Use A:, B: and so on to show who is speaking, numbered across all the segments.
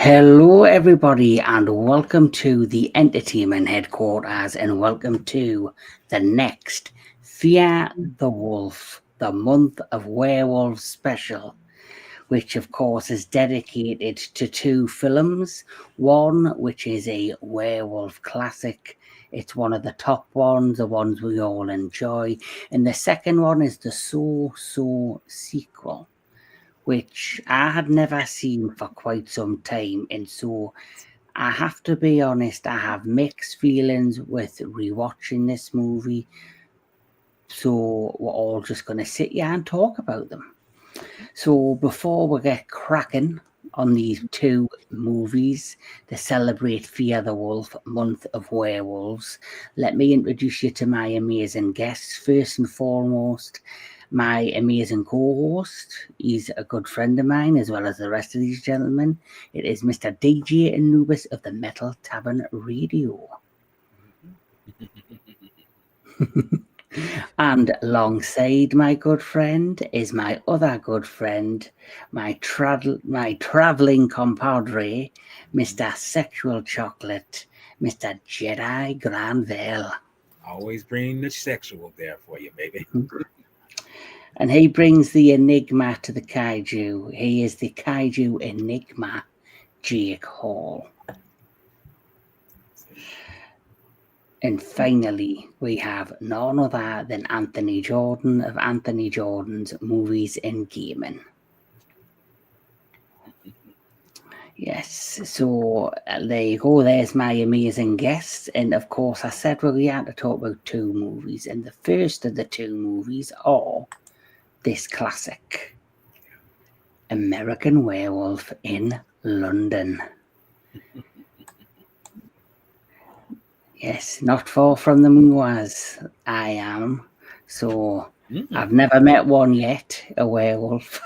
A: Hello, everybody, and welcome to the entertainment headquarters, and welcome to the next Fear the Wolf, the month of werewolves special, which, of course, is dedicated to two films. One, which is a werewolf classic. It's one of the top ones, the ones we all enjoy. And the second one is the So sequel, which I had never seen for quite some time. And so I have to be honest, I have mixed feelings with rewatching this movie. So we're all just going to sit here and talk about them. So before we get cracking on these two movies to celebrate Fear the Wolf, Month of Werewolves, let me introduce you to my amazing guests. First and foremost, my amazing co-host. He's a good friend of mine, as well as the rest of these gentlemen. It is Mr. DJ Anubis of the Metal Tavern Radio. And alongside my good friend is my other good friend, my traveling compadre, Mr. Sexual Chocolate, Mr. Jedi Velle.
B: Always bring the sexual there for you, baby.
A: And he brings the Enigma to the Kaiju. He is the Kaiju Enigma, Jake Hall. And finally, we have none other than Anthony Jordan of Anthony Jordan's Movies and Gaming. Yes, so there you go. There's my amazing guests. And of course, I said we had to talk about two movies. And the first of the two movies are this classic, American Werewolf in London. Yes, not far from the moors I am. So I've never met one yet, a werewolf.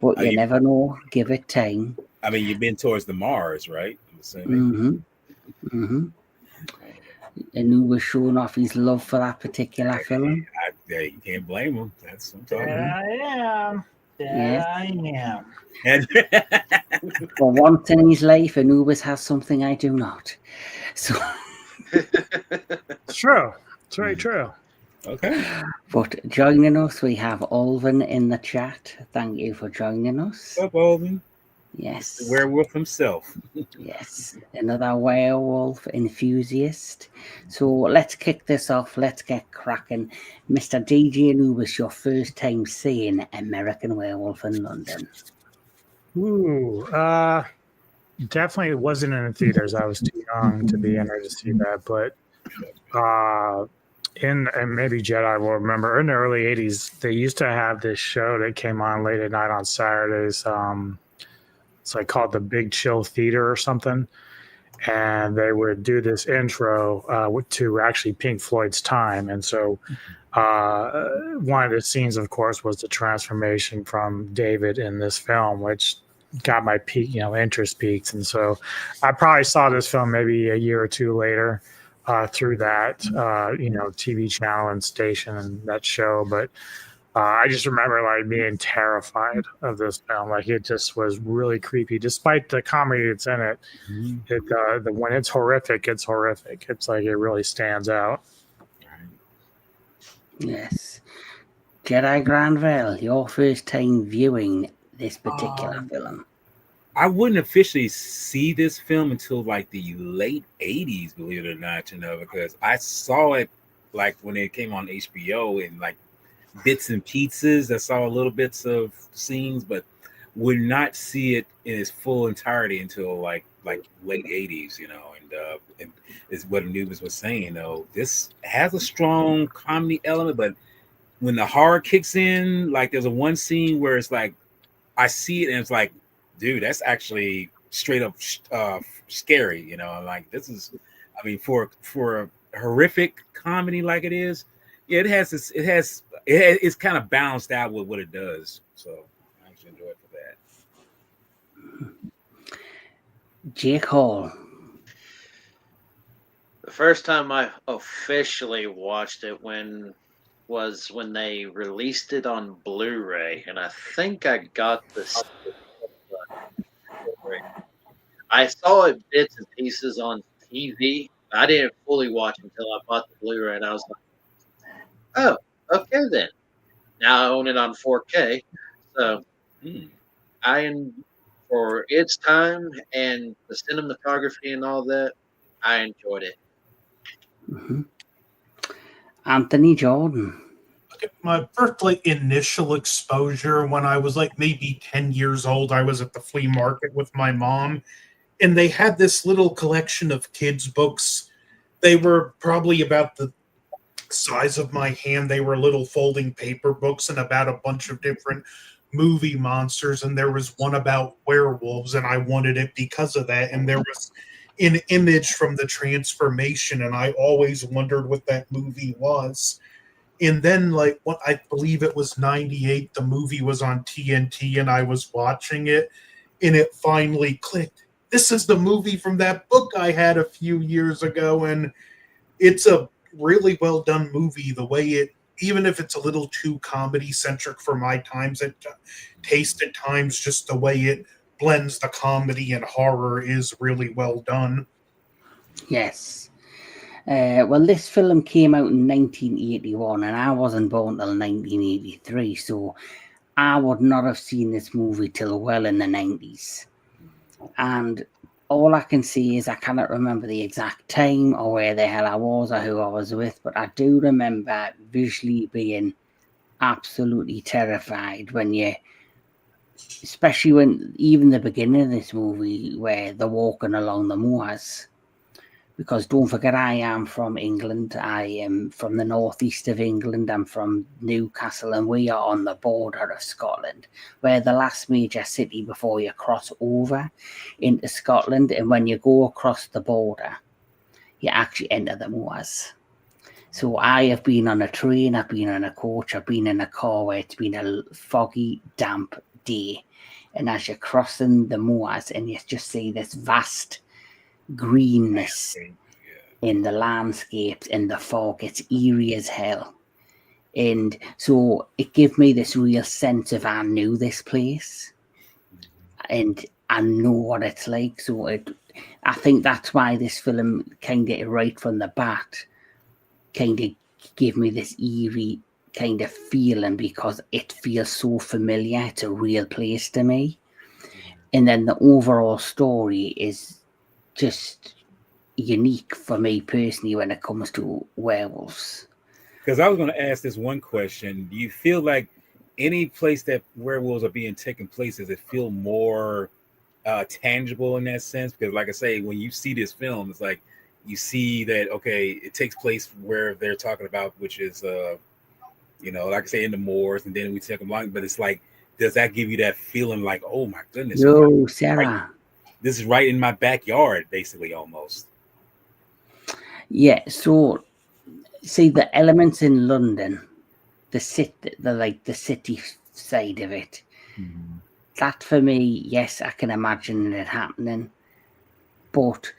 A: But you never know. Give it time.
B: I mean, you've been towards the Mars, right? I'm assuming.
A: And who was showing off his love for that particular film.
B: You can't blame him. That's what I'm talking
C: about. I am.
A: For once in his life, Anubis has something I do not. So
C: it's true. It's very true.
B: Okay.
A: But joining us, we have Alvin in the chat. Thank you for joining us.
B: What's up, Alvin?
A: Yes.
B: The werewolf himself.
A: Yes. Another werewolf enthusiast. So let's kick this off. Let's get cracking. Mr. DJ Anubis, your first time seeing American Werewolf in London.
C: Ooh, definitely wasn't in the theaters. I was too young to be in there to see that. But and maybe Jedi will remember, in the early 80s, they used to have this show that came on late at night on Saturdays. It's like called the Big Chill Theater or something. And they would do this intro to actually Pink Floyd's Time. And so one of the scenes, of course, was the transformation from David in this film, which got my interest peaked. And so I probably saw this film maybe a year or two later through that, TV channel and station and that show. But I just remember like being terrified of this film. Like it just was really creepy, despite the comedy that's in it. When it's horrific, it's horrific. It's like it really stands out.
A: Yes. Jedi Granville, your first time viewing this particular film.
B: I wouldn't officially see this film until like the late 80s, believe it or not, because I saw it like when it came on HBO and like bits and pieces. I saw little bits of scenes, but would not see it in its full entirety until like late 80s, and is what Anubis was saying, though. This has a strong comedy element, but when the horror kicks in, like there's a one scene where it's like I see it and it's like, dude, that's actually straight up scary, like this is, I mean, for a horrific comedy like it is, yeah, it's kind of balanced out with what it does. So I actually enjoy it for
A: that. Jake Hall.
D: The first time I officially watched it was when they released it on Blu-ray, and I think I got this I saw it bits and pieces on TV. I didn't fully watch until I bought the Blu-ray, and I was like, "Oh, okay then." Now I own it on 4K, so
B: Hmm.
D: for its time and the cinematography and all that, I enjoyed it.
A: Mm-hmm. Anthony Jordan.
E: My first initial exposure when I was maybe 10 years old, I was at the flea market with my mom, and they had this little collection of kids books. They were probably about the size of my hand. They were little folding paper books and about a bunch of different movie monsters, and there was one about werewolves, and I wanted it because of that. And there was an image from the transformation, and I always wondered what that movie was. And then, what I believe it was 98, the movie was on TNT, and I was watching it, and it finally clicked. This is the movie from that book I had a few years ago, and it's a really well done movie. The way it, even if it's a little too comedy centric for my taste at times, just the way it blends the comedy and horror is really well done.
A: Yes. Well, this film came out in 1981, and I wasn't born till 1983, so I would not have seen this movie till well in the 90s. And all I can say is I cannot remember the exact time or where the hell I was or who I was with, but I do remember visually being absolutely terrified when especially when even the beginning of this movie where they're walking along the moors. Because don't forget, I am from England. I am from the northeast of England. I'm from Newcastle, and we are on the border of Scotland. We're the last major city before you cross over into Scotland. And when you go across the border, you actually enter the moors. So I have been on a train, I've been on a coach, I've been in a car where it's been a foggy, damp day. And as you're crossing the moors, and you just see this vast greenness in the landscapes and the fog, it's eerie as hell. And so it gave me this real sense of I knew this place and I know what it's like. So I think that's why this film kind of right from the bat kind of gave me this eerie kind of feeling, because it feels so familiar. It's a real place to me. And then the overall story is just unique for me personally when it comes to werewolves.
B: Because I was going to ask this one question: do you feel like any place that werewolves are being taken place, does it feel more tangible in that sense? Because, like I say, when you see this film, it's like you see that it takes place where they're talking about, which is like I say, in the moors, and then we take them along. But it's like, does that give you that feeling like, oh my goodness,
A: yo, Sarah,
B: this is right in my backyard, basically, almost?
A: Yeah, so see the elements in London, the city side of it. Mm-hmm. That for me, yes, I can imagine it happening. But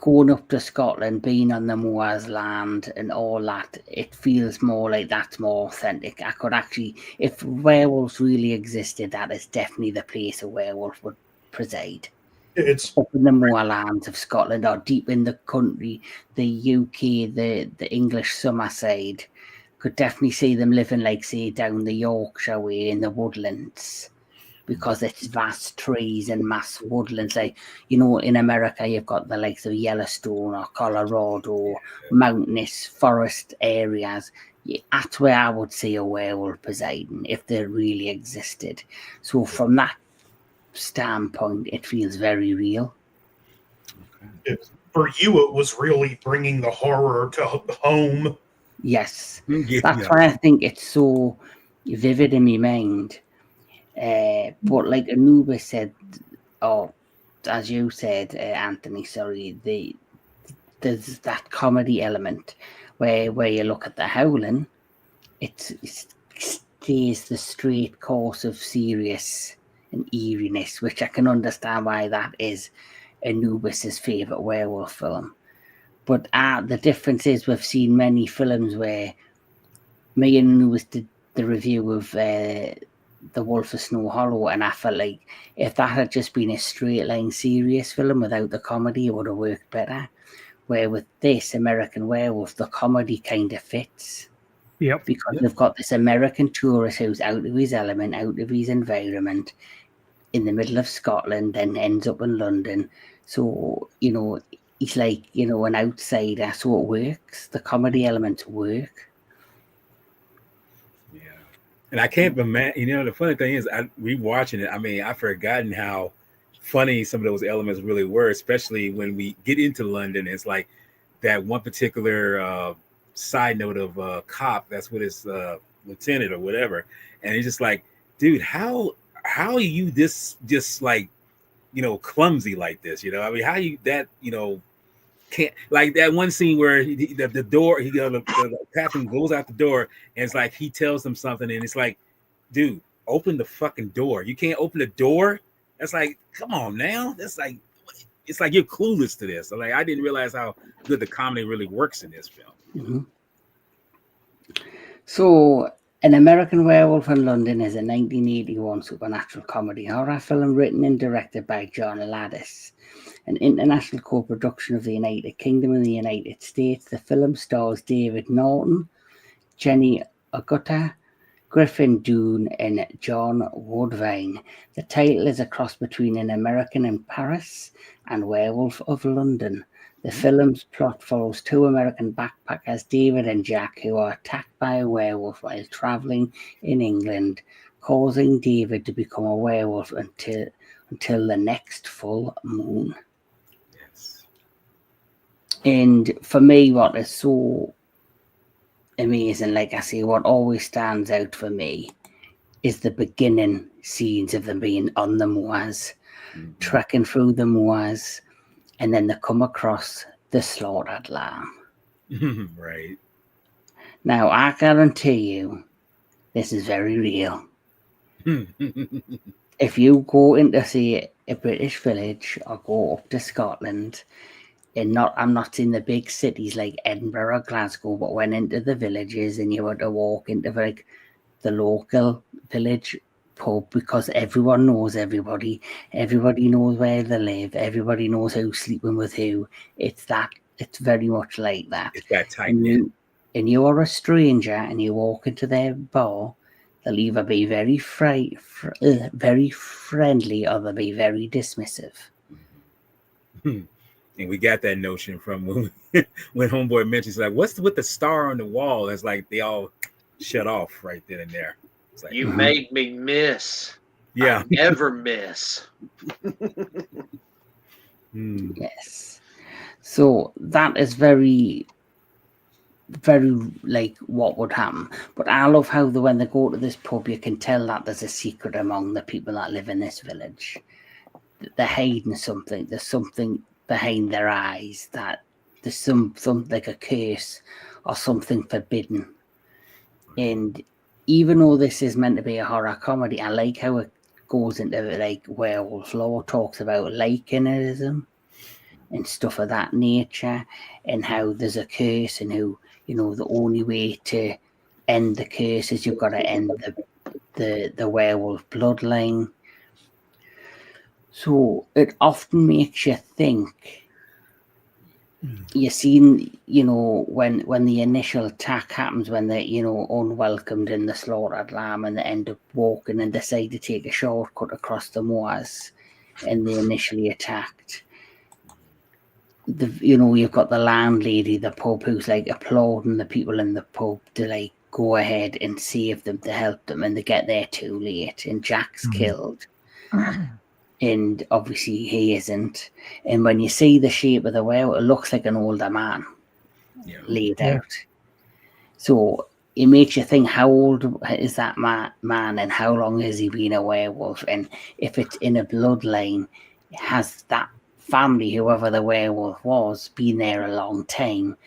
A: going up to Scotland, being on the moors land and all that, it feels more like that's more authentic. I could actually, if werewolves really existed, that is definitely the place a werewolf would preside. It's up in the moorlands of Scotland or deep in the country, the UK, the English summer side. Could definitely see them living, like, say, down the Yorkshire way in the woodlands, because it's vast trees and mass woodlands. Like, in America, you've got the likes of Yellowstone or Colorado, mountainous forest areas. That's where I would see a werewolf presiding if they really existed. So from that standpoint, it feels very real.
E: For you, it was really bringing the horror to home.
A: Yes, that's why I think it's so vivid in my mind. But like Anubis said, or as you said, Anthony, sorry, there's that comedy element where you look at the Howling, it stays the straight course of serious and eeriness, which I can understand why that is Anubis's favourite werewolf film. But the difference is we've seen many films where me and Anubis did the review of The Wolf of Snow Hollow, and I felt like if that had just been a straight line serious film without the comedy, it would have worked better. Where with this American Werewolf, the comedy kind of fits.
C: Yep.
A: Because they've got this American tourist who's out of his element, out of his environment, in the middle of Scotland, then ends up in London. So, he's like, an outsider, so it works. The comedy elements work.
B: Yeah. And I can't imagine, the funny thing is, rewatching it, I mean, I've forgotten how funny some of those elements really were, especially when we get into London. It's like that one particular side note of cop that's with his lieutenant or whatever, and he's just like, dude, how are you this just like clumsy like this? I mean, how you that can't, like that one scene where the door, the captain goes out the door, and it's like he tells them something, and it's like, dude, open the fucking door. You can't open the door. That's like, come on now. That's like, it's like you're clueless to this. Like, I didn't realize how good the comedy really works in this film.
A: Mm-hmm. So, An American Werewolf in London is a 1981 supernatural comedy horror film written and directed by John Landis, an international co-production of the United Kingdom and the United States. The film stars David Norton, Jenny Agutter, Griffin Dunne, and John Woodvine. The title is a cross between An American in Paris and Werewolf of London. The film's plot follows two American backpackers, David and Jack, who are attacked by a werewolf while traveling in England, causing David to become a werewolf until the next full moon.
B: Yes.
A: And for me, what is so amazing, like I say, what always stands out for me is the beginning scenes of them being on the moors, trekking through the moors, and then they come across the slaughtered lamb.
B: Right.
A: Now, I guarantee you, this is very real. If you go into, say, a British village or go up to Scotland, and I'm not in the big cities like Edinburgh or Glasgow, but went into the villages and you had to walk into like the local village pub, because everyone knows everybody knows where they live, everybody knows who's sleeping with who. It's very much like that.
B: It's that tight knit.
A: And you are a stranger and you walk into their bar, they'll either be very very friendly, or they'll be very dismissive.
B: And we got that notion from when Homeboy mentions, like, what's with the star on the wall? It's like they all shut off right then and there. It's like,
D: you made me miss.
B: Yeah.
D: I never miss.
A: Yes. So that is very, very like what would happen. But I love how when they go to this pub, you can tell that there's a secret among the people that live in this village. They're hiding something. There's something behind their eyes, that there's some like a curse or something forbidden. And even though this is meant to be a horror comedy, I like how it goes into like werewolf lore, talks about lycanism and stuff of that nature, and how there's a curse, and how the only way to end the curse is you've got to end the werewolf bloodline. So it often makes you think. You seen, when the initial attack happens, when they're, unwelcomed in the slaughtered lamb, and they end up walking and decide to take a shortcut across the moors, and they initially attacked. You've got the landlady, the pub, who's like applauding the people in the pub to like go ahead and save them, to help them, and they get there too late, and Jack's killed. And obviously he isn't. And when you see the shape of the werewolf, it looks like an older man laid out. So it makes you think, how old is that man, and how long has he been a werewolf? And if it's in a bloodline, has that family, whoever the werewolf was, been there a long time?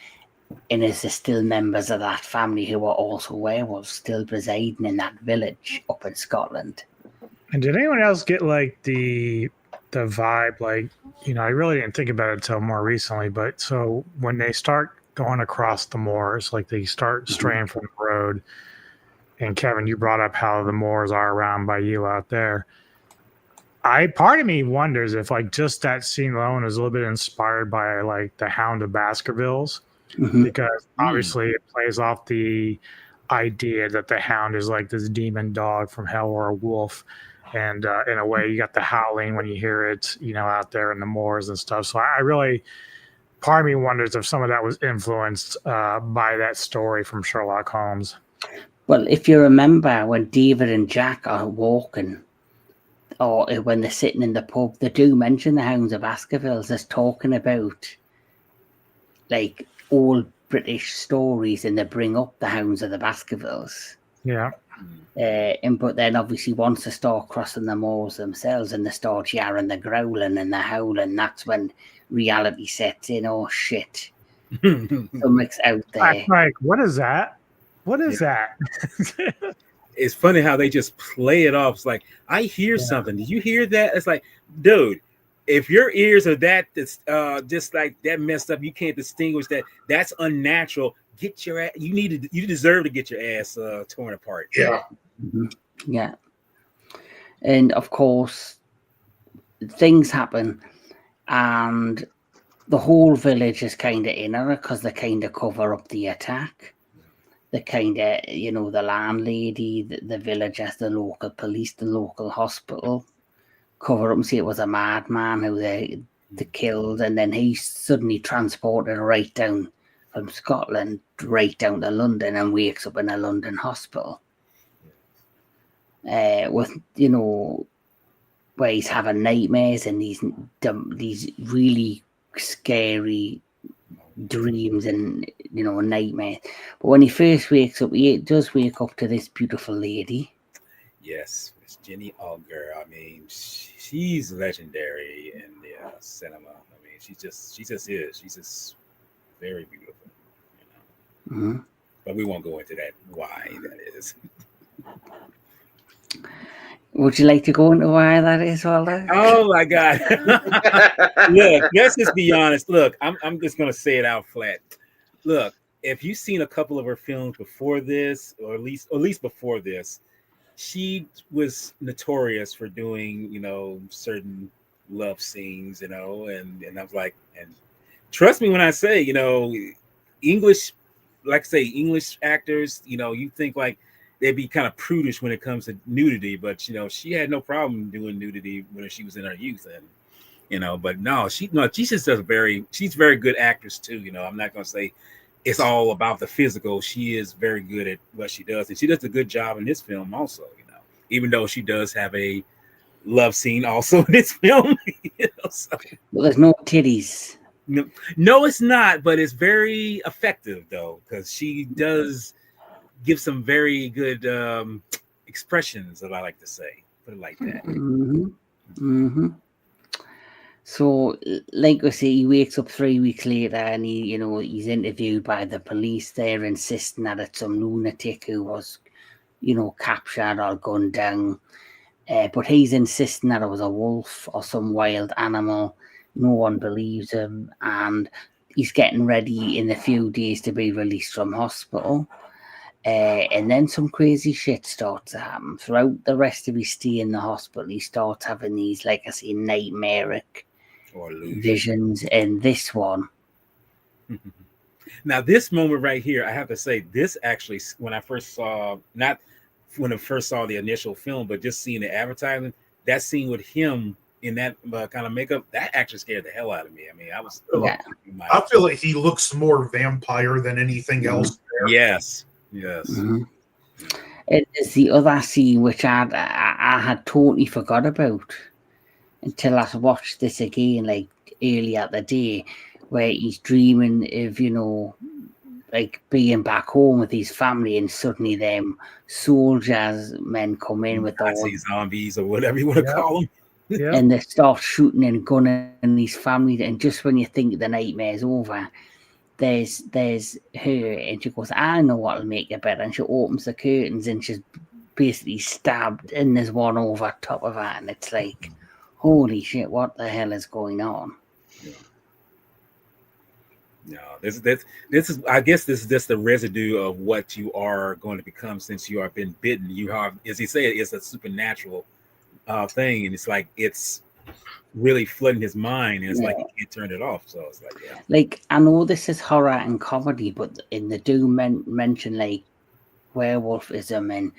A: And is there still members of that family who are also werewolves still residing in that village up in Scotland?
C: And did anyone else get like the vibe, like, I really didn't think about it until more recently, but so when they start going across the moors, like they start straying from the road, And Kevin, you brought up how the moors are around by you out there. Part of me wonders if like just that scene alone is a little bit inspired by like the Hound of Baskervilles, because obviously it plays off the idea that the Hound is like this demon dog from hell or a wolf, and in a way you got the howling when you hear it, out there in the moors and stuff. So I really, part of me wonders if some of that was influenced by that story from Sherlock Holmes.
A: Well, if you remember when David and Jack are walking, or when they're sitting in the pub, they do mention the Hounds of Baskervilles as talking about like old British stories, and they bring up the Hounds of the Baskervilles.
C: Yeah.
A: But then obviously once they start crossing the moors themselves and they start yarring, the growling and the howling, that's when reality sets in. Oh shit. Something's out there.
C: Like, what is that? What is that?
B: It's funny how they just play it off. It's like, I hear something. Did you hear that? It's like, dude, if your ears are that's just like that messed up, you can't distinguish that. That's unnatural. Get your ass. You deserve to get your ass torn apart.
E: Yeah.
A: Yeah. And of course, things happen, and the whole village is kind of in it because they kind of cover up the attack. The kind of, the landlady, the villagers, the local police, the local hospital cover up and say it was a madman who they killed, and then he's suddenly transported right down from Scotland right down to London and wakes up in a London hospital. With, where he's having nightmares and these really scary dreams and nightmares. But when he first wakes up, he does wake up to this beautiful lady.
B: Yes, Miss Jenny Alger. I mean, she's legendary in the cinema. I mean, she just is. She's just very beautiful. But we won't go into that. Why that is.
A: Would you like to go into why that is, Walter?
B: Oh my God! Look, let's just be honest. Look, I'm just gonna say it out flat. Look, if you've seen a couple of her films before this, or at least before this, she was notorious for doing, certain love scenes, and I was like, and trust me when I say, English, like I say, English actors, you think like they'd be kind of prudish when it comes to nudity, but she had no problem doing nudity when she was in her youth, and but no, she just does she's a very good actress too. I'm not gonna say it's all about the physical. She is very good at what she does, and she does a good job in this film also. Even though she does have a love scene also in this film. So.
A: Well, there's no titties.
B: No, it's not, but it's very effective though, because she does give some very good expressions, that I like to say. Put it like that.
A: So, like I say, he wakes up 3 weeks later, and he's interviewed by the police. They're insisting that it's some lunatic who was, captured or gunned down. But he's insisting that it was a wolf or some wild animal. No one believes him, and he's getting ready in a few days to be released from hospital. And then some crazy shit starts to happen. Throughout the rest of his stay in the hospital, he starts having these, like I say, nightmaric visions. And this one.
B: Now, this moment right here, I have to say, this actually, when I first saw, not when I first saw the initial film, but just seeing the advertising, that scene with him in that kind of makeup, that actually scared the hell out of me. I mean,
E: I feel like he looks more vampire than anything else. There.
B: Yes.
A: It's the other scene which I had totally forgot about until I watched this again, like earlier the day, where he's dreaming of, like being back home with his family, and suddenly them soldiers men come in with
B: Nazi zombies or whatever you want to call them.
C: Yeah.
A: And they start shooting and gunning his family, and just when you think the nightmare's over, there's her, and she goes, I know what'll make it better, and she opens the curtains and she's basically stabbed, and there's one over top of her, and it's like, holy shit, what the hell is going on?
B: No, this is. I guess this is just the residue of what you are going to become since you have been bitten. You have, as he said, it's a supernatural thing, and it's like it's really flooding his mind, and it's like he can't turn it off. So it's like, yeah,
A: Like, I know this is horror and comedy, but in the do mention like werewolfism and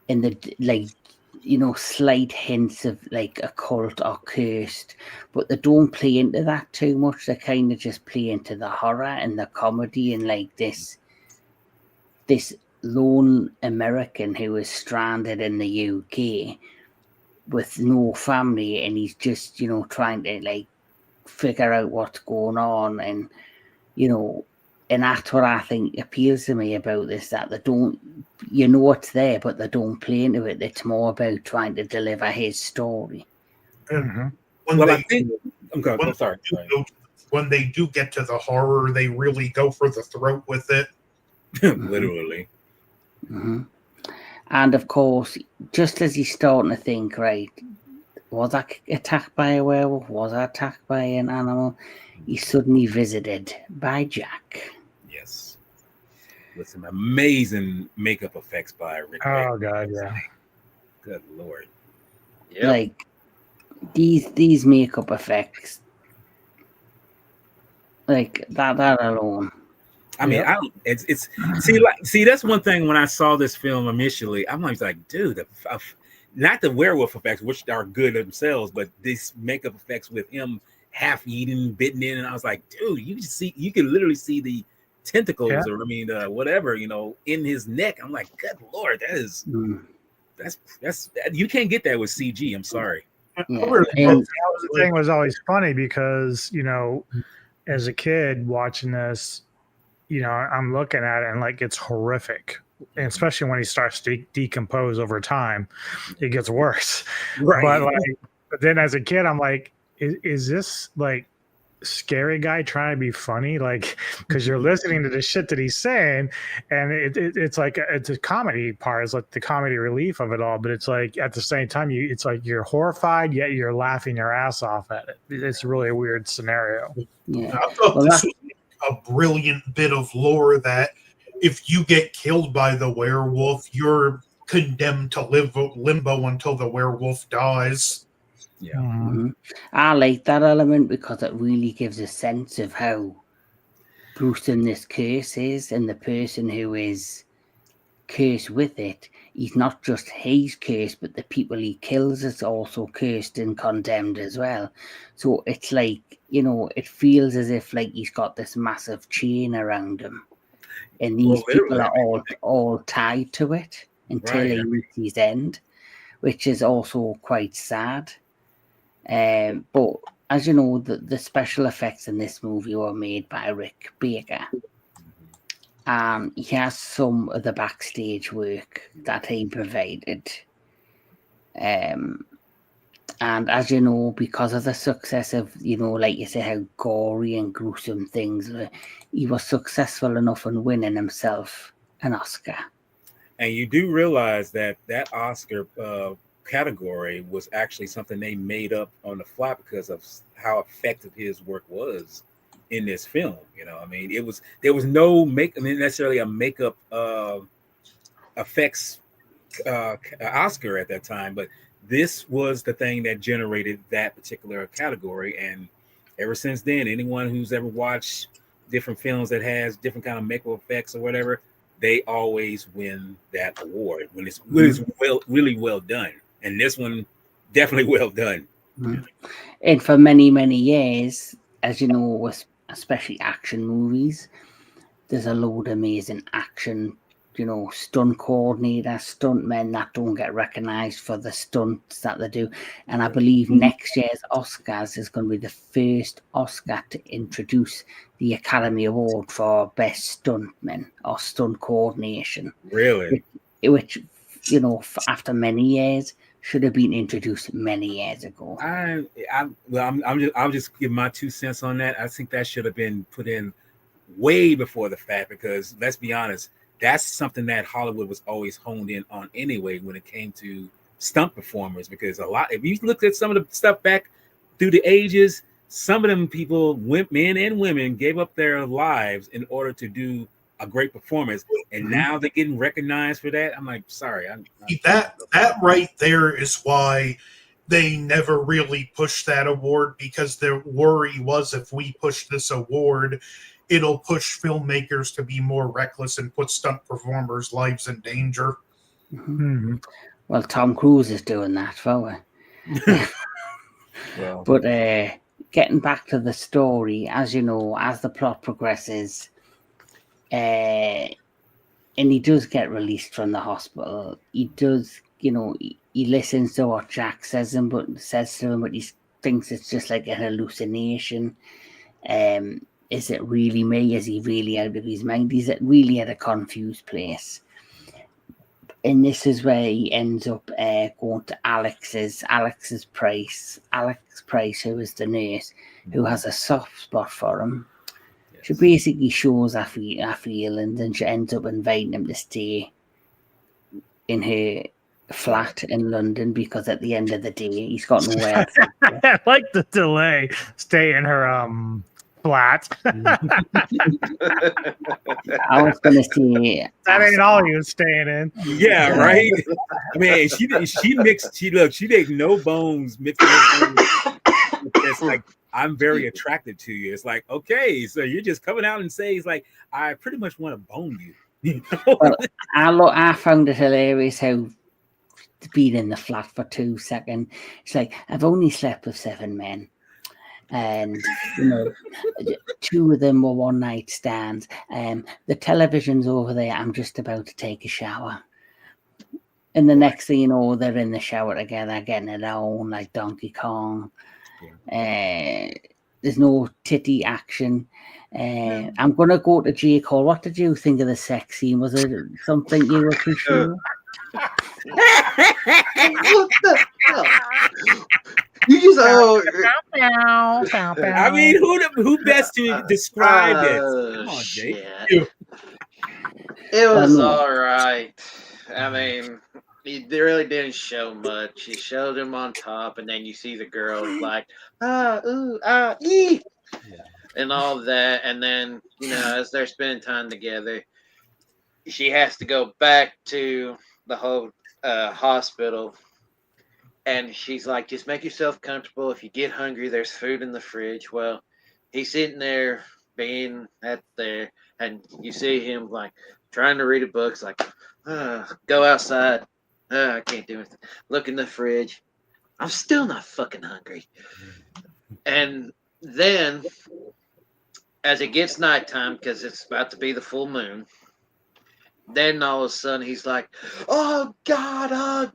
A: in the like, you know, slight hints of like occult or cursed, but they don't play into that too much. They kind of just play into the horror and the comedy and like this lone American who is stranded in the UK with no family, and he's just, you know, trying to like figure out what's going on, and you know, and that's what I think appeals to me about this, that they don't, you know, it's there, but they don't play into it. It's more about trying to deliver his story.
E: And
B: I think I'm sorry.
E: When they do get to the horror, they really go for the throat with it.
B: Literally.
A: Mm-hmm. And of course, just as he's starting to think, right, was I attacked by a werewolf? Was I attacked by an animal? He's suddenly visited by Jack.
B: Yes. With some amazing makeup effects by Rick.
C: Oh God, yeah.
B: Good Lord.
D: Yep.
A: Like these makeup effects, like that alone.
B: I mean, it's see that's one thing when I saw this film initially, I'm like, dude, not the werewolf effects, which are good themselves, but these makeup effects with him half eaten, bitten in, and I was like, dude, you can literally see the tentacles, or I mean, whatever, you know, in his neck. I'm like, good Lord, that's you can't get that with CG. I'm sorry.
A: Yeah.
C: And the thing was always funny because, you know, as a kid watching this, you know, I'm looking at it and like it's horrific, and especially when he starts to decompose over time, it gets worse.
B: Right.
C: But then as a kid, I'm like, is this like scary guy trying to be funny? Like, because you're listening to the shit that he's saying, and it's like it's a comedy part, it's like the comedy relief of it all. But it's like at the same time, it's like you're horrified, yet you're laughing your ass off at it. It's really a weird scenario.
A: Yeah.
E: I thought this was a brilliant bit of lore that if you get killed by the werewolf, you're condemned to live limbo until the werewolf dies.
B: Yeah.
A: Mm-hmm. I like that element because it really gives a sense of how gruesome this curse is, and the person who is cursed with it, he's not just he's cursed, but the people he kills is also cursed and condemned as well. So it's like, you know, it feels as if like he's got this massive chain around him, and these people are all tied to it until he meets his end, which is also quite sad. But as you know, the special effects in this movie were made by Rick Baker. He has some of the backstage work that he provided. And as you know, because of the success of, you know, like you say, how gory and gruesome things were, he was successful enough in winning himself an Oscar.
B: And you do realize that Oscar category was actually something they made up on the fly because of how effective his work was in this film. You know, I mean, there was no necessarily a makeup effects Oscar at that time, but this was the thing that generated that particular category. And ever since then, anyone who's ever watched different films that has different kind of makeup effects or whatever, they always win that award when it's really well done. And this one definitely well done.
A: Mm-hmm. And for many, many years, as you know, especially action movies, there's a load of amazing action, you know, stunt coordinators, stuntmen that don't get recognized for the stunts that they do. And I believe next year's Oscars is going to be the first Oscar to introduce the Academy Award for Best Stuntman or Stunt Coordination.
B: Really?
A: Which, you know, after many years, should have been introduced many years ago.
B: I'll just give my 2 cents on that. I think that should have been put in way before the fact, because let's be honest, that's something that Hollywood was always honed in on anyway when it came to stunt performers. Because if you looked at some of the stuff back through the ages, some of them people, men and women, gave up their lives in order to do a great performance, and now they're getting recognized for that. I'm like, sorry,
E: that right there is why they never really pushed that award, because their worry was, if we push this award, it'll push filmmakers to be more reckless and put stunt performers' lives in danger.
C: Mm-hmm.
A: Well, Tom Cruise is doing that for it.
B: Well,
A: but getting back to the story, as you know, as the plot progresses, and he does get released from the hospital. He does, he listens to what Jack says to him, but he thinks it's just like a hallucination. Is it really me? Is he really out of his mind? He's really at a confused place. And this is where he ends up going to Alex Price, who is the nurse, who has a soft spot for him. Yes. She basically shows her feelings, and she ends up inviting him to stay in her flat in London, because at the end of the day, he's got nowhere.
C: I like the delay. Stay in her flat.
A: I was going to say
C: that ain't all you staying in.
B: Yeah, right. I mean, she made no bones mixing. It's like, I'm very attracted to you. It's like, okay, so you're just coming out and saying, it's like, I pretty much want to bone you.
A: Well, I found it hilarious how being in the flat for 2 seconds. It's like, I've only slept with 7 men. And 2 of them were one night stands. The television's over there. I'm just about to take a shower, and the next thing you know, they're in the shower together, getting it on like Donkey Kong. There's no titty action. I'm gonna go to J. Cole. What did you think of the sex scene? Was it something you were too sure?
D: What the hell? You just
B: I mean, who best to describe this? Come on, Jake.
D: It was all right. I mean, he really didn't show much. He showed him on top, and then you see the girl like and all that, and then as they're spending time together, she has to go back to the whole hospital. And she's like, just make yourself comfortable. If you get hungry, there's food in the fridge. Well, he's sitting there being at there, and you see him like trying to read a book. It's like, go outside. I can't do it. Look in the fridge. I'm still not fucking hungry. And then, as it gets nighttime, because it's about to be the full moon, then all of a sudden he's like, oh God.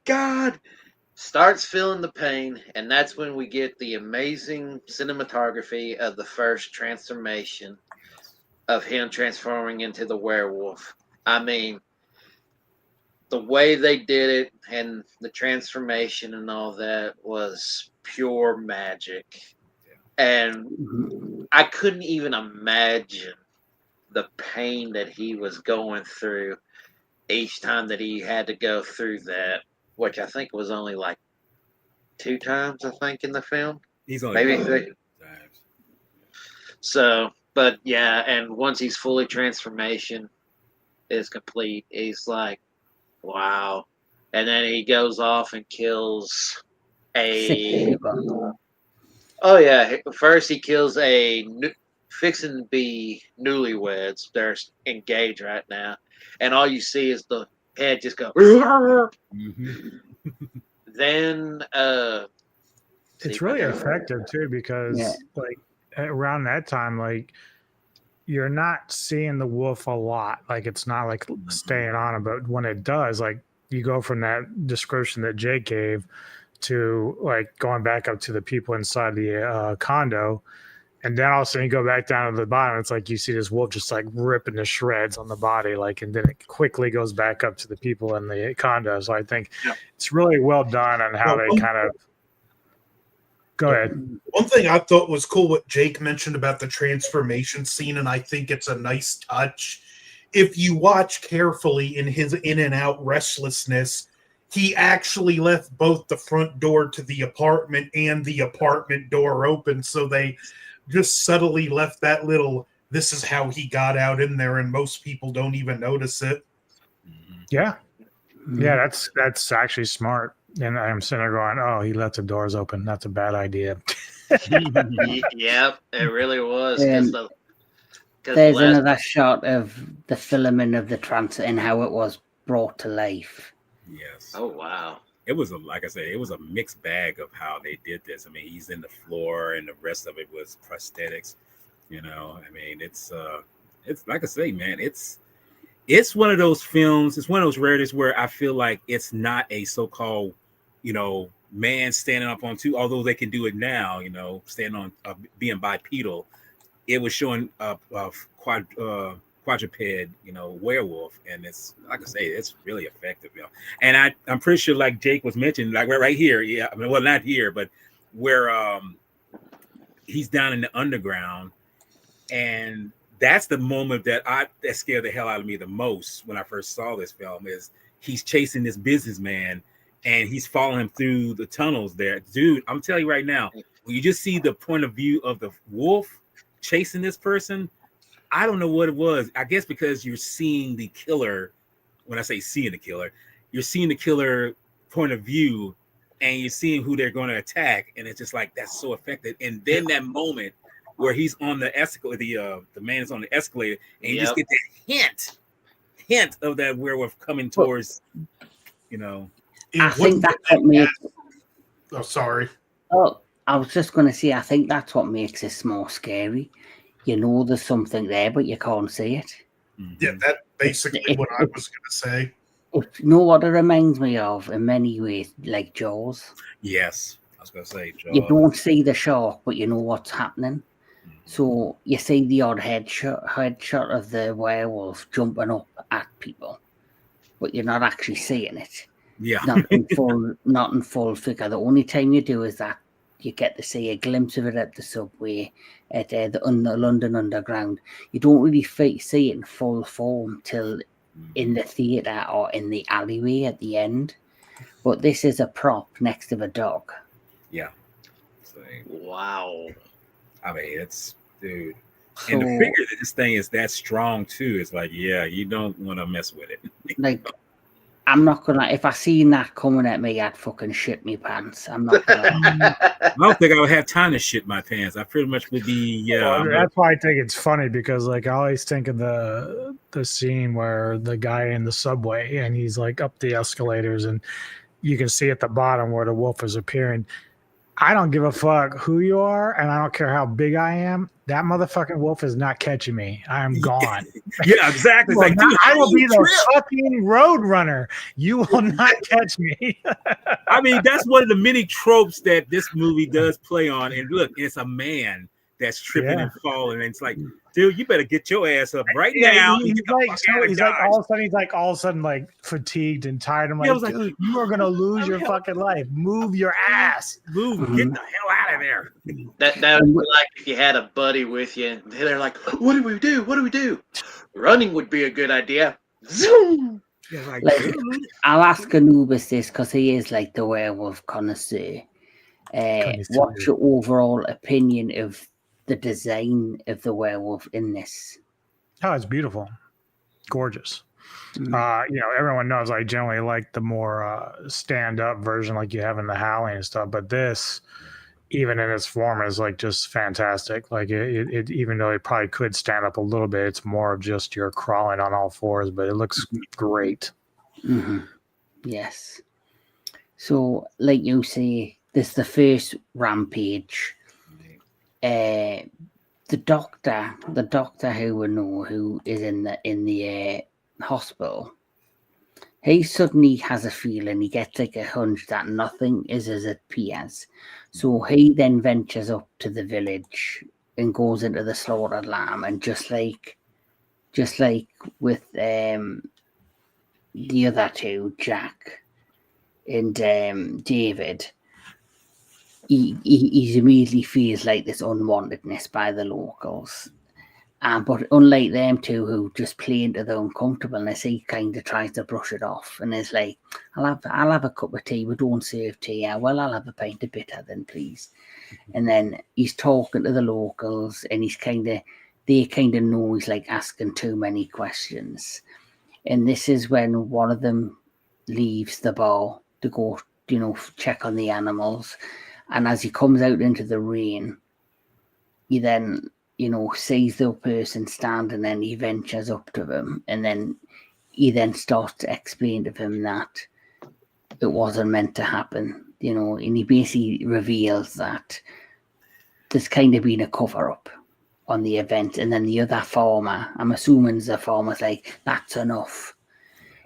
D: Starts feeling the pain, and that's when we get the amazing cinematography of the first transformation of him transforming into the werewolf. I mean, the way they did it and the transformation and all that was pure magic. And I couldn't even imagine the pain that he was going through each time that he had to go through that, which I think was only like 2 times, I think, in the film.
B: He's only
D: maybe 3 times. So, but yeah, and once he's fully transformation is complete, he's like, wow. And then he goes off and kills oh yeah, first he kills fixing to be newlyweds. They're engaged right now. And all you see is the head just go. Then
C: it's really effective too, because like around that time, like you're not seeing the wolf a lot. Like it's not like staying on him, but when it does, like you go from that description that Jake gave to like going back up to the people inside the condo. And then all of a sudden you go back down to the bottom. It's like you see this wolf just like ripping to shreds on the body, like, and then it quickly goes back up to the people in the condo. So I think it's really well done on how they kind of. Go ahead.
E: One thing I thought was cool what Jake mentioned about the transformation scene, and I think it's a nice touch. If you watch carefully in his in and out restlessness, he actually left both the front door to the apartment and the apartment door open, so they just subtly left that little, this is how he got out in there, and most people don't even notice it.
C: Yeah.
A: Mm-hmm.
C: Yeah, that's actually smart. And I'm sitting there going, oh, he left the doors open. That's a bad idea.
D: Yep, it really was.
A: There's another shot of the filament of the trance and how it was brought to life.
B: Yes.
D: Oh wow.
B: It was like I said, it was a mixed bag of how they did this. I mean, he's in the floor, and the rest of it was prosthetics. You know, I mean, it's like I say, man, it's one of those films. It's one of those rarities where I feel like it's not a so-called, man standing up on two. Although they can do it now, standing on being bipedal. It was showing a quadruped, werewolf, and it's like I say, it's really effective, And I'm pretty sure, like Jake was mentioning, like right here, yeah. I mean, well, not here, but where he's down in the underground, and that's the moment that scared the hell out of me the most when I first saw this film. Is he's chasing this businessman, and he's following him through the tunnels there, dude. I'm telling you right now, when you just see the point of view of the wolf chasing this person, I don't know what it was. I guess because you're seeing the killer. When I say seeing the killer, you're seeing the killer point of view, and you're seeing who they're going to attack, and it's just like that's so effective. And then that moment where he's on the escalator, the man is on the escalator, and you just get that hint of that werewolf coming towards,
A: I think that's what makes.
E: Oh, sorry.
A: Oh, I was just going to say, I think that's what makes this more scary. There's something there, but you can't see it.
E: Yeah, that's basically what I was going to say.
A: You know what it reminds me of in many ways, like Jaws.
B: Yes, I was going to say Jaws.
A: You don't see the shark, but you know what's happening. So you see the odd headshot of the werewolf jumping up at people, but you're not actually seeing it.
B: Yeah,
A: not in full figure. The only time you do is that you get to see a glimpse of it at the subway, at the London Underground. You don't really see it in full form till in the theatre or in the alleyway at the end. But this is a prop next to the dog.
B: Yeah.
D: Wow.
B: I mean, it's, dude.
A: So,
B: and the figure that this thing is that strong too, is like, yeah, you don't want to mess with it.
A: Like, I'm not gonna. If I seen that coming at me, I'd fucking shit me pants. I'm not gonna.
B: I don't think I would have time to shit my pants. I pretty much would be.
C: Well, that's why I think it's funny because, like, I always think of the scene where the guy in the subway and he's like up the escalators, and you can see at the bottom where the wolf is appearing. I don't give a fuck who you are, and I don't care how big I am. That motherfucking wolf is not catching me. I am gone.
B: Yeah, exactly.
C: Well,
B: like, dude,
C: I will be the fucking road runner. You will not catch me.
B: I mean, that's one of the many tropes that this movie does play on. And look, it's a man that's tripping and falling, and it's like, dude, you better get your ass up right now.
C: He's all of a sudden like fatigued and tired. I'm like, dude, you are gonna lose your fucking life. Move your ass.
B: Move. Get the hell out of there.
D: That would be like if you had a buddy with you. They're like, what do we do? What do we do? Running would be a good idea. Zoom.
A: Like, I'll ask Anubis this because he is like the werewolf connoisseur. What's your overall opinion of the design of the werewolf in this?
C: Oh, it's beautiful, gorgeous. Everyone knows I generally like the more stand-up version like you have in the Howling and stuff, but this, even in its form, is like just fantastic. Like it even though it probably could stand up a little bit, it's more of just you're crawling on all fours, but it looks great.
A: Mm-hmm. Yes. So, like you say, this is the first rampage. The doctor who we know, who is in the hospital, he suddenly has a feeling, he gets like a hunch that nothing is as it appears. So he then ventures up to the village and goes into the slaughtered lamb, and just like with the other two, Jack and David, he immediately feels like this unwantedness by the locals, But unlike them two who just play into their uncomfortableness, he kind of tries to brush it off and is like, I'll have a cup of tea. We don't serve tea. Yeah, well, I'll have a pint of bitter then, please. And then he's talking to the locals, and they kind of know he's like asking too many questions. And this is when one of them leaves the bar to go, check on the animals. And as he comes out into the rain, he then, sees the person standing, and he ventures up to him, and then he then starts to explain to him that it wasn't meant to happen, and he basically reveals that there's kind of been a cover-up on the event. And then the other farmer, I'm assuming the farmer's like, that's enough.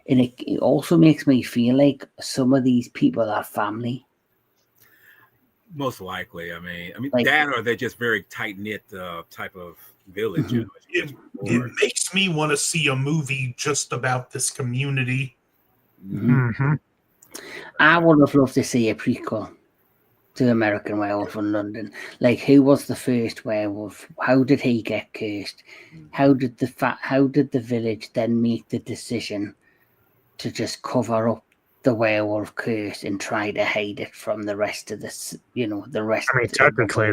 A: And it also makes me feel like some of these people are family.
B: Most likely. I mean,
A: Like-
B: that, or they're just very tight-knit type of village.
A: Mhm.
E: It makes me want to see a movie just about this community.
C: Mm-hmm.
A: I would have loved to see a prequel to American Werewolf in London. Like, who was the first werewolf? How did he get cursed? How did the village then make the decision to just cover up the werewolf curse and try to hide it from the rest of the rest?
C: I mean, technically,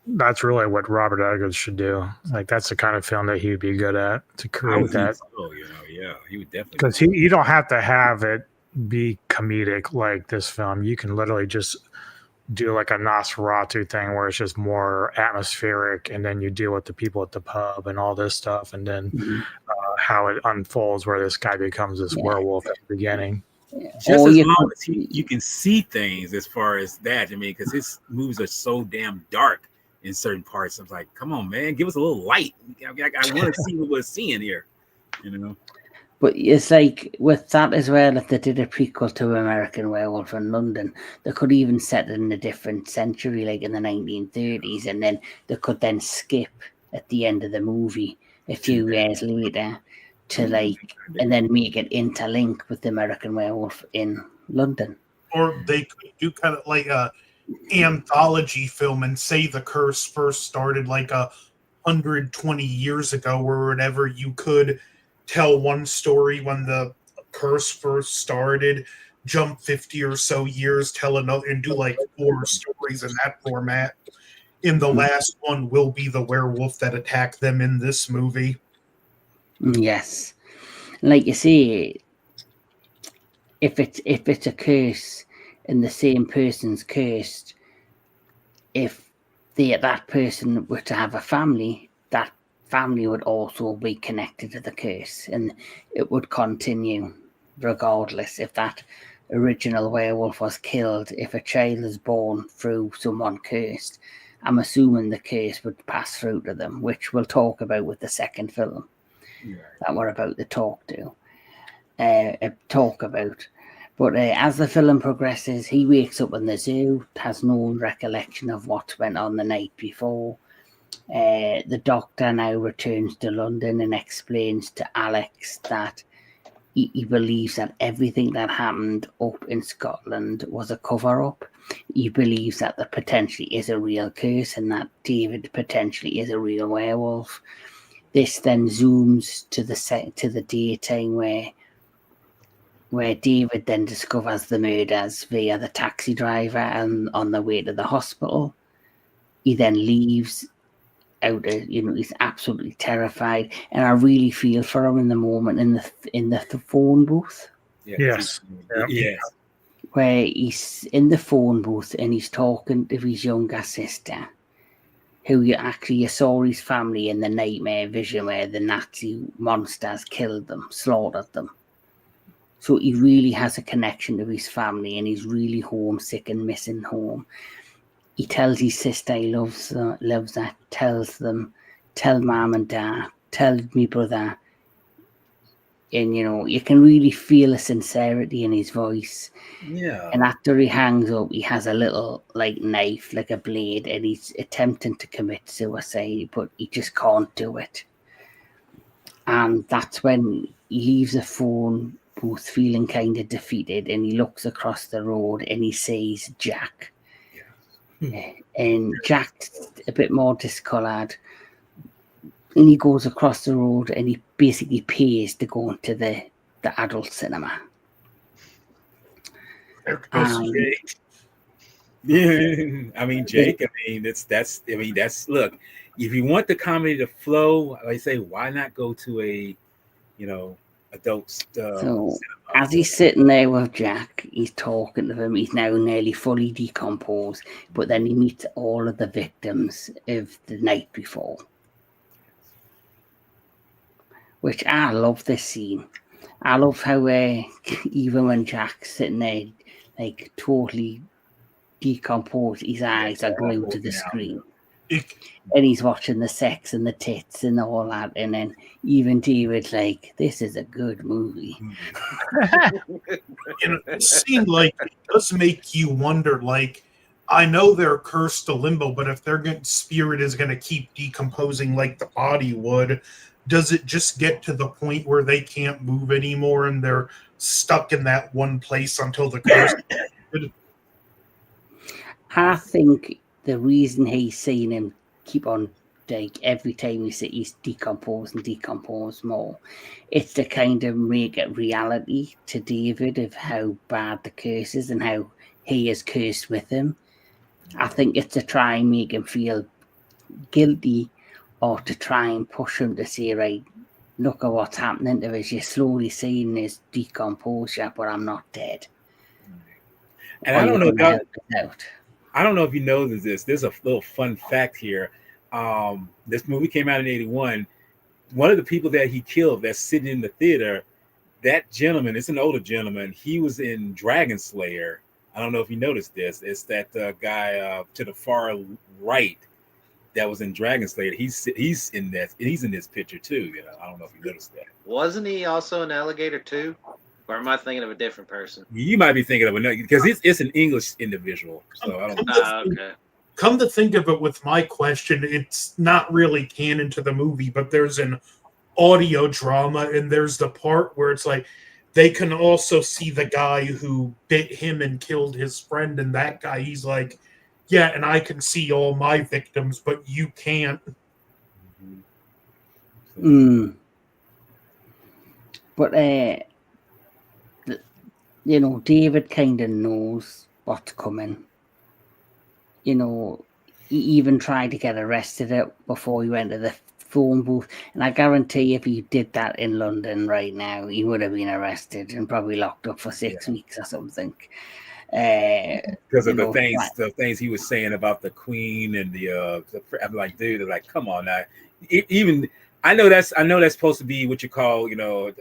C: that's really what Robert Eggers should do. Like, that's the kind of film that he'd be good at, to
B: I
C: create
B: would think
C: that.
B: so, yeah, he would definitely.
C: Because you don't have to have it be comedic like this film. You can literally just do like a Nosferatu thing where it's just more atmospheric, and then you deal with the people at the pub and all this stuff, and then how it unfolds where this guy becomes this werewolf at the beginning.
B: Just as long as you can see things as far as that. I mean, because his movies are so damn dark in certain parts. I'm like, come on, man, give us a little light. I want to see what we're seeing here,
A: But it's like with that as well, if they did a prequel to American Werewolf in London, they could even set it in a different century, like in the 1930s, and then they could then skip at the end of the movie a few years later to and then make it interlink with the American Werewolf in London.
E: Or they could do kind of like a anthology film and say the curse first started like 120 years ago or whatever. You could tell one story when the curse first started, jump 50 or so years, tell another, and do like 4 stories in that format. In the last one will be the werewolf that attacked them in this movie.
A: Yes. Like you say, if it's a curse and the same person's cursed, if that person were to have a family, that family would also be connected to the curse, and it would continue regardless. If that original werewolf was killed, if a child is born through someone cursed, I'm assuming the curse would pass through to them, which we'll talk about with the second film that we're about to talk about. But as the film progresses, he wakes up in the zoo, has no recollection of what went on the night before. The doctor now returns to London and explains to Alex that he believes that everything that happened up in Scotland was a cover-up. He believes that there potentially is a real curse and that David potentially is a real werewolf. This then zooms to the daytime where David then discovers the murders via the taxi driver and on the way to the hospital. He then leaves out, he's absolutely terrified, and I really feel for him in the moment in the phone booth.
C: Yes.
A: Where he's in the phone booth and he's talking to his younger sister, who you saw his family in the nightmare vision where the Nazi monsters killed them, slaughtered them. So he really has a connection to his family, and he's really homesick and missing home. He tells his sister he loves her, tells them, tell mom and dad, tell me brother. And, you can really feel the sincerity in his voice.
B: Yeah.
A: And after he hangs up, he has a little, knife, like a blade, and he's attempting to commit suicide, but he just can't do it. And that's when he leaves the phone booth feeling kind of defeated, and he looks across the road and he sees Jack. And Jack's a bit more discoloured, And he goes across the road and he basically pays to go into the adult cinema.
E: There goes
A: Um,
E: Jake.
B: Yeah, I mean, Jake. I mean, that's look. If you want the comedy to flow, like I say, why not go to a, adult
A: So
B: cinema?
A: as he's sitting there with Jack, he's talking to him. He's now nearly fully decomposed, but then he meets all of the victims of the night before, which I love this scene. I love how even when Jack's sitting there, like totally decomposed, his eyes are glued to the screen. And he's watching the sex and the tits and all that. And then even David's like, this is a good movie.
E: It seemed like it does make you wonder, like, I know they're cursed to limbo, but if their spirit is going to keep decomposing like the body would, does it just get to the point where they can't move anymore and they're stuck in that one place until the curse?
A: I think the reason he's seen him keep on, like, every time we see he's decompose more, it's to kind of make it reality to David of how bad the curse is and how he is cursed with him. I think it's to try and make him feel guilty, or to try and push him to say, right, look at what's happening to us. You're slowly seeing this decompose, but I'm not dead.
B: And I don't know if you know this. There's a little fun fact here. This movie came out in 1981. One of the people that he killed that's sitting in the theater, that gentleman, it's an older gentleman. He was in Dragon Slayer. I don't know if you noticed this. It's that guy to the far right that was in Dragon Slayer. He's in that. He's in this picture too. I don't know if you noticed that.
D: Wasn't he also an alligator too? Or am I thinking of a different person?
B: You might be thinking of another, because it's an English individual. So I don't know.
D: Okay.
E: Come to think of it, with my question, it's not really canon to the movie, but there's an audio drama, and there's the part where it's like they can also see the guy who bit him and killed his friend, and that guy, he's like, yeah, and I can see all my victims, but you can't.
A: But David kind of knows what's coming. He even tried to get arrested before he went to the phone booth. And I guarantee if he did that in London right now, he would have been arrested and probably locked up for 6 weeks or something.
B: Because of the things he was saying about the Queen and I'm like, dude, like, come on now. Even I know that's supposed to be what you call,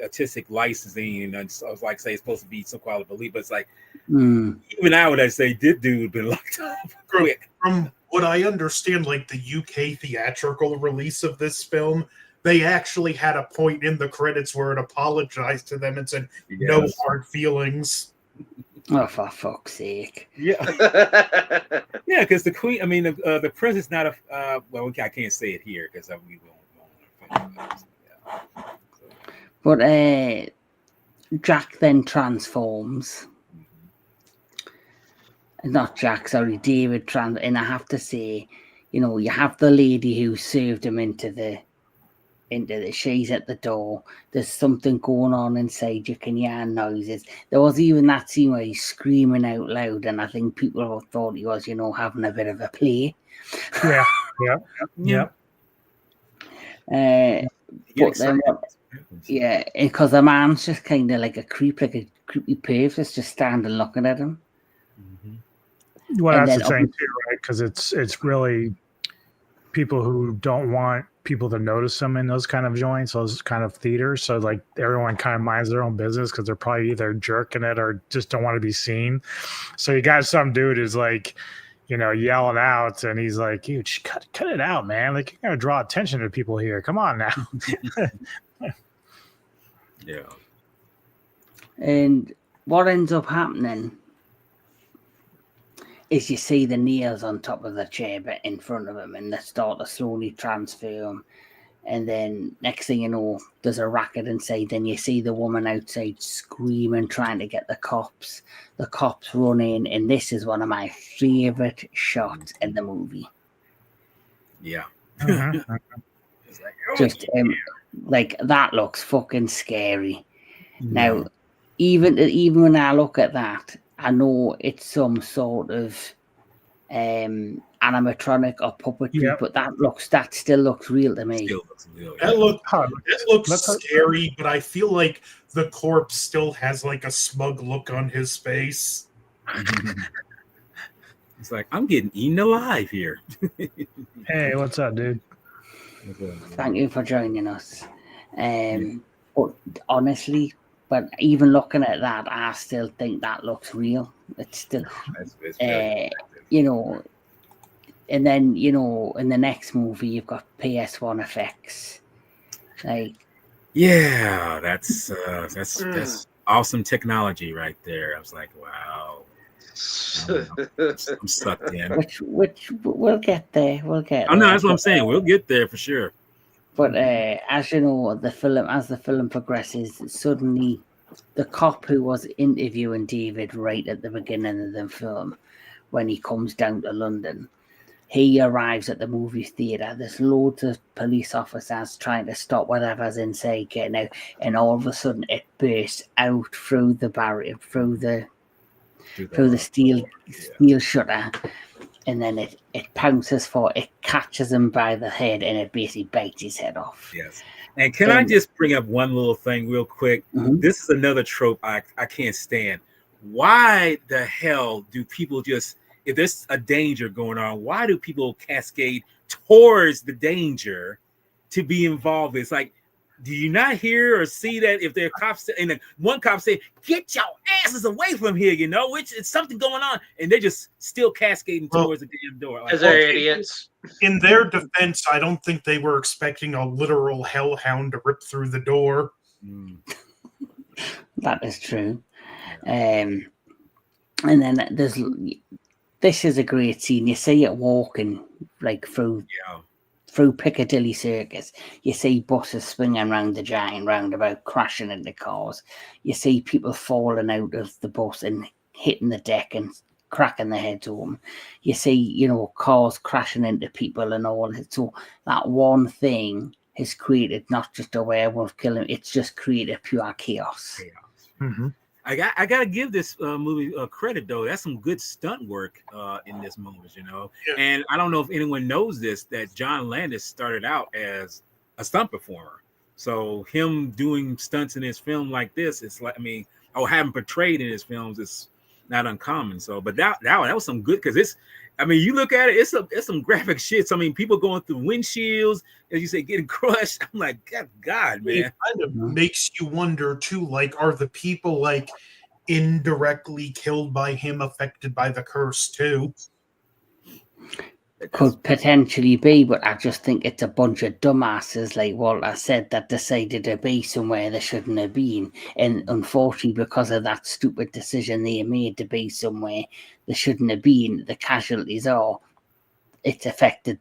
B: artistic licensing, and I was like, say it's supposed to be some kind of belief, but it's like, even I would say this dude been locked up quick.
E: From what I understand, like the UK theatrical release of this film, they actually had a point in the credits where it apologized to them and said, no hard feelings.
A: Oh, for fuck's sake.
B: Yeah. Yeah, because the Queen, I mean, the Prince is not well, I can't say it here because we won't.
A: But Jack then transforms. Not Jack, sorry, David and I have to say, you have the lady who served him into the she's at the door. There's something going on inside. You can hear noises. There was even that scene where he's screaming out loud, and I think people thought he was, having a bit of a play.
C: Yeah.
A: But then, because the man's just kind of like a creepy perv that's just standing looking at him.
C: Well, that's the thing too, right? Because it's really people who don't want people to notice them in those kind of joints, those kind of theaters. So like everyone kind of minds their own business because they're probably either jerking it or just don't want to be seen. So you got some dude who's like, yelling out, and he's like, "Dude, cut it out, man! Like, you're gonna draw attention to people here. Come on now."
B: Yeah.
A: And what ends up happening is you see the nails on top of the chair but in front of him, and they start to slowly transfer him. And then next thing you know, there's a racket inside. Then you see the woman outside screaming, trying to get the cops. The cops run in, and this is one of my favorite shots in the movie.
B: Yeah. It's like, oh,
A: Just like that looks fucking scary.
B: no.
A: Now, even when I look at that, I know it's some sort of animatronic or puppetry,
C: Yep.
A: but that still looks real to me.
B: Still looks real.
E: That looks
C: Let's-
E: scary, but I feel like the corpse still has like a smug look on his face.
B: It's like, I'm getting eaten alive here.
C: Hey, what's up, dude?
A: Thank you for joining us. But honestly, but even looking at that, I still think that looks real. It's still,
B: It's very
A: you know, and then, you know, in the next movie, you've got PS1 effects. Like,
B: yeah, that's awesome technology right there. I was like, wow. I'm sucked in.
A: which we'll get there. We'll get
B: Oh no,
A: there.
B: that's what I'm saying. We'll get there for sure.
A: But as you know, as the film progresses, suddenly the cop who was interviewing David right at the beginning of the film, when he comes down to London, he arrives at the movie theatre. There's loads of police officers trying to stop whatever's inside getting out, and all of a sudden it bursts out through the barrier, through the steel shutter, and then it pounces it catches him by the head, and it basically bites his head off.
B: Yes. And can I just bring up one little thing real quick?
A: Mm-hmm.
B: This is another trope I can't stand. Why the hell do people just, if there's a danger going on, why do people cascade towards the danger to be involved? It's like, do you not hear or see that if there are cops and one cop say, "Get your asses away from here," you know, which it's something going on, and they're just still cascading towards the damn door.
D: Because they're idiots.
E: In their defense, I don't think they were expecting a literal hellhound to rip through the door.
A: That is true. And then this is a great scene. You see it walking like through Piccadilly Circus. You see buses swinging around the giant roundabout, crashing into cars. You see people falling out of the bus and hitting the deck and cracking their heads open. You see, you know, cars crashing into people and all. So that one thing has created not just a werewolf killing, it's just created pure chaos.
C: Mm-hmm.
B: I gotta give this movie credit though. That's some good stunt work in this movie, you know. Yeah. And I don't know if anyone knows this, that John Landis started out as a stunt performer. So him doing stunts in his film like this, it's like, I mean, or having portrayed in his films, is not uncommon. So, but that was some good, because it's, I mean, you look at it, it's some graphic shit. So, I mean, people going through windshields, as you say, getting crushed. I'm like, God, man.
E: It kind of makes you wonder too, like, are the people like indirectly killed by him affected by the curse too?
A: Could potentially be, but I just think it's a bunch of dumbasses, like Walter said, that decided to be somewhere they shouldn't have been. And unfortunately, because of that stupid decision they made to be somewhere they shouldn't have been, the casualties are, it's affected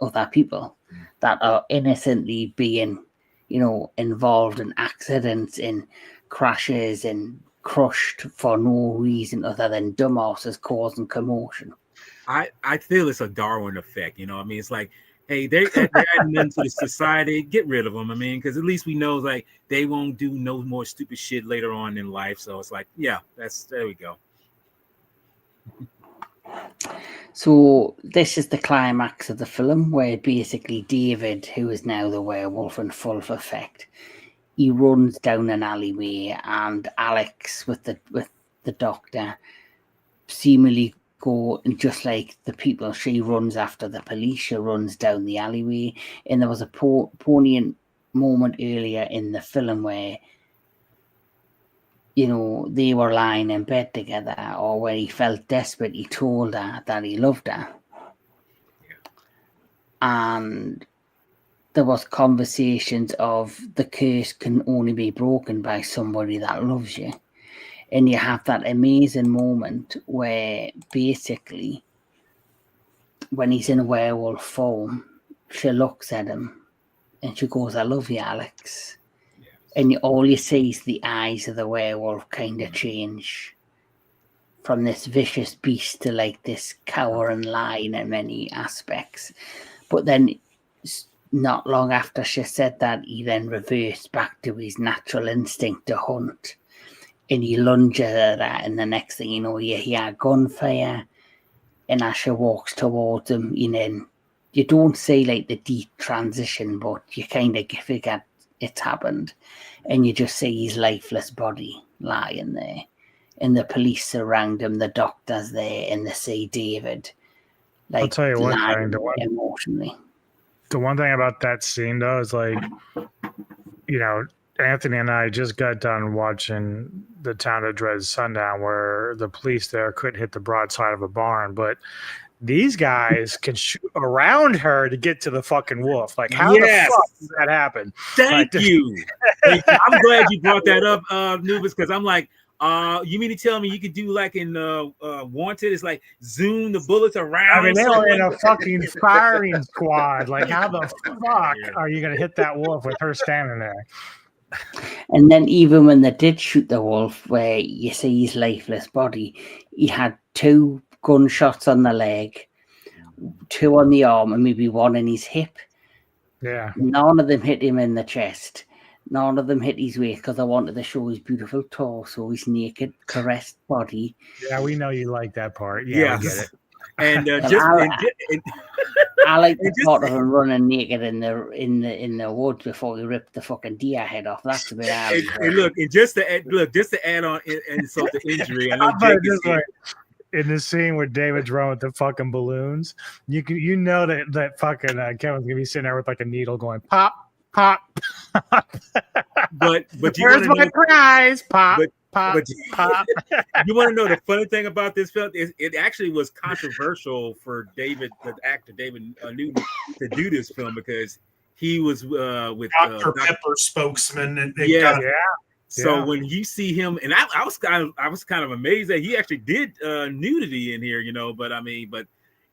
A: other people that are innocently being, you know, involved in accidents, in crashes, and crushed for no reason other than dumbasses causing commotion.
B: I feel it's a Darwin effect, you know. I mean, it's like, hey, they're adding into the society. Get rid of them. I mean, because at least we know like they won't do no more stupid shit later on in life. So it's like, yeah, there we go.
A: So this is the climax of the film, where basically David, who is now the werewolf in full effect, he runs down an alleyway, and Alex with the doctor seemingly go, and just like the people, she runs after the police. She runs down the alleyway, and there was a poignant moment earlier in the film where, you know, they were lying in bed together, or when he felt desperate, he told her that he loved her. And there was conversations of the curse can only be broken by somebody that loves you. And you have that amazing moment where basically when he's in werewolf form, she looks at him and she goes, "I love you, Alex." Yes. And all you see is the eyes of the werewolf kind of change from this vicious beast to like this cowering lion in many aspects. But then not long after she said that, he then reversed back to his natural instinct to hunt. And he lunges at her, and the next thing you know, you hear gunfire. And as she walks towards him, then you don't see like the deep transition, but you kind of figure it's happened. And you just see his lifeless body lying there. And the police surround him, the doctor's there, and they see David. Like,
C: I'll tell you one thing.
A: Emotionally.
C: The one thing about that scene, though, is like, Anthony and I just got done watching The Town of Dread Sundown, where the police there couldn't hit the broadside of a barn, but these guys can shoot around her to get to the fucking wolf. Like, how the fuck does that happen?
B: Thank you. I'm glad you brought that up, Anubis, because I'm like, you mean to tell me you could do like in Wanted? It's like zoom the bullets around.
C: I mean, they were in a fucking firing squad. Like, how the fuck are you going to hit that wolf with her standing there?
A: And then even when they did shoot the wolf, where you see his lifeless body, he had 2 gunshots on the leg, 2 on the arm, and maybe 1 in his hip.
C: Yeah.
A: None of them hit him in the chest. None of them hit his waist, because I wanted to show his beautiful torso, his naked, caressed body.
C: Yeah, we know you like that part. Yeah, we get it.
B: And
A: I like the thought of him running naked in the woods before he ripped the fucking deer head off. That's a bit
B: and just to add on insult to injury. I know
C: in the scene where David's running with the fucking balloons, you know that fucking Kevin's gonna be sitting there with like a needle going pop, pop.
B: but
C: where's my prize? Pop. Pop.
B: You want to know the funny thing about this film? It actually was controversial for the actor David Newton, to do this film, because he was with
E: Dr. Pepper spokesman. And
B: So when you see him, and I was kind of amazed that he actually did nudity in here, but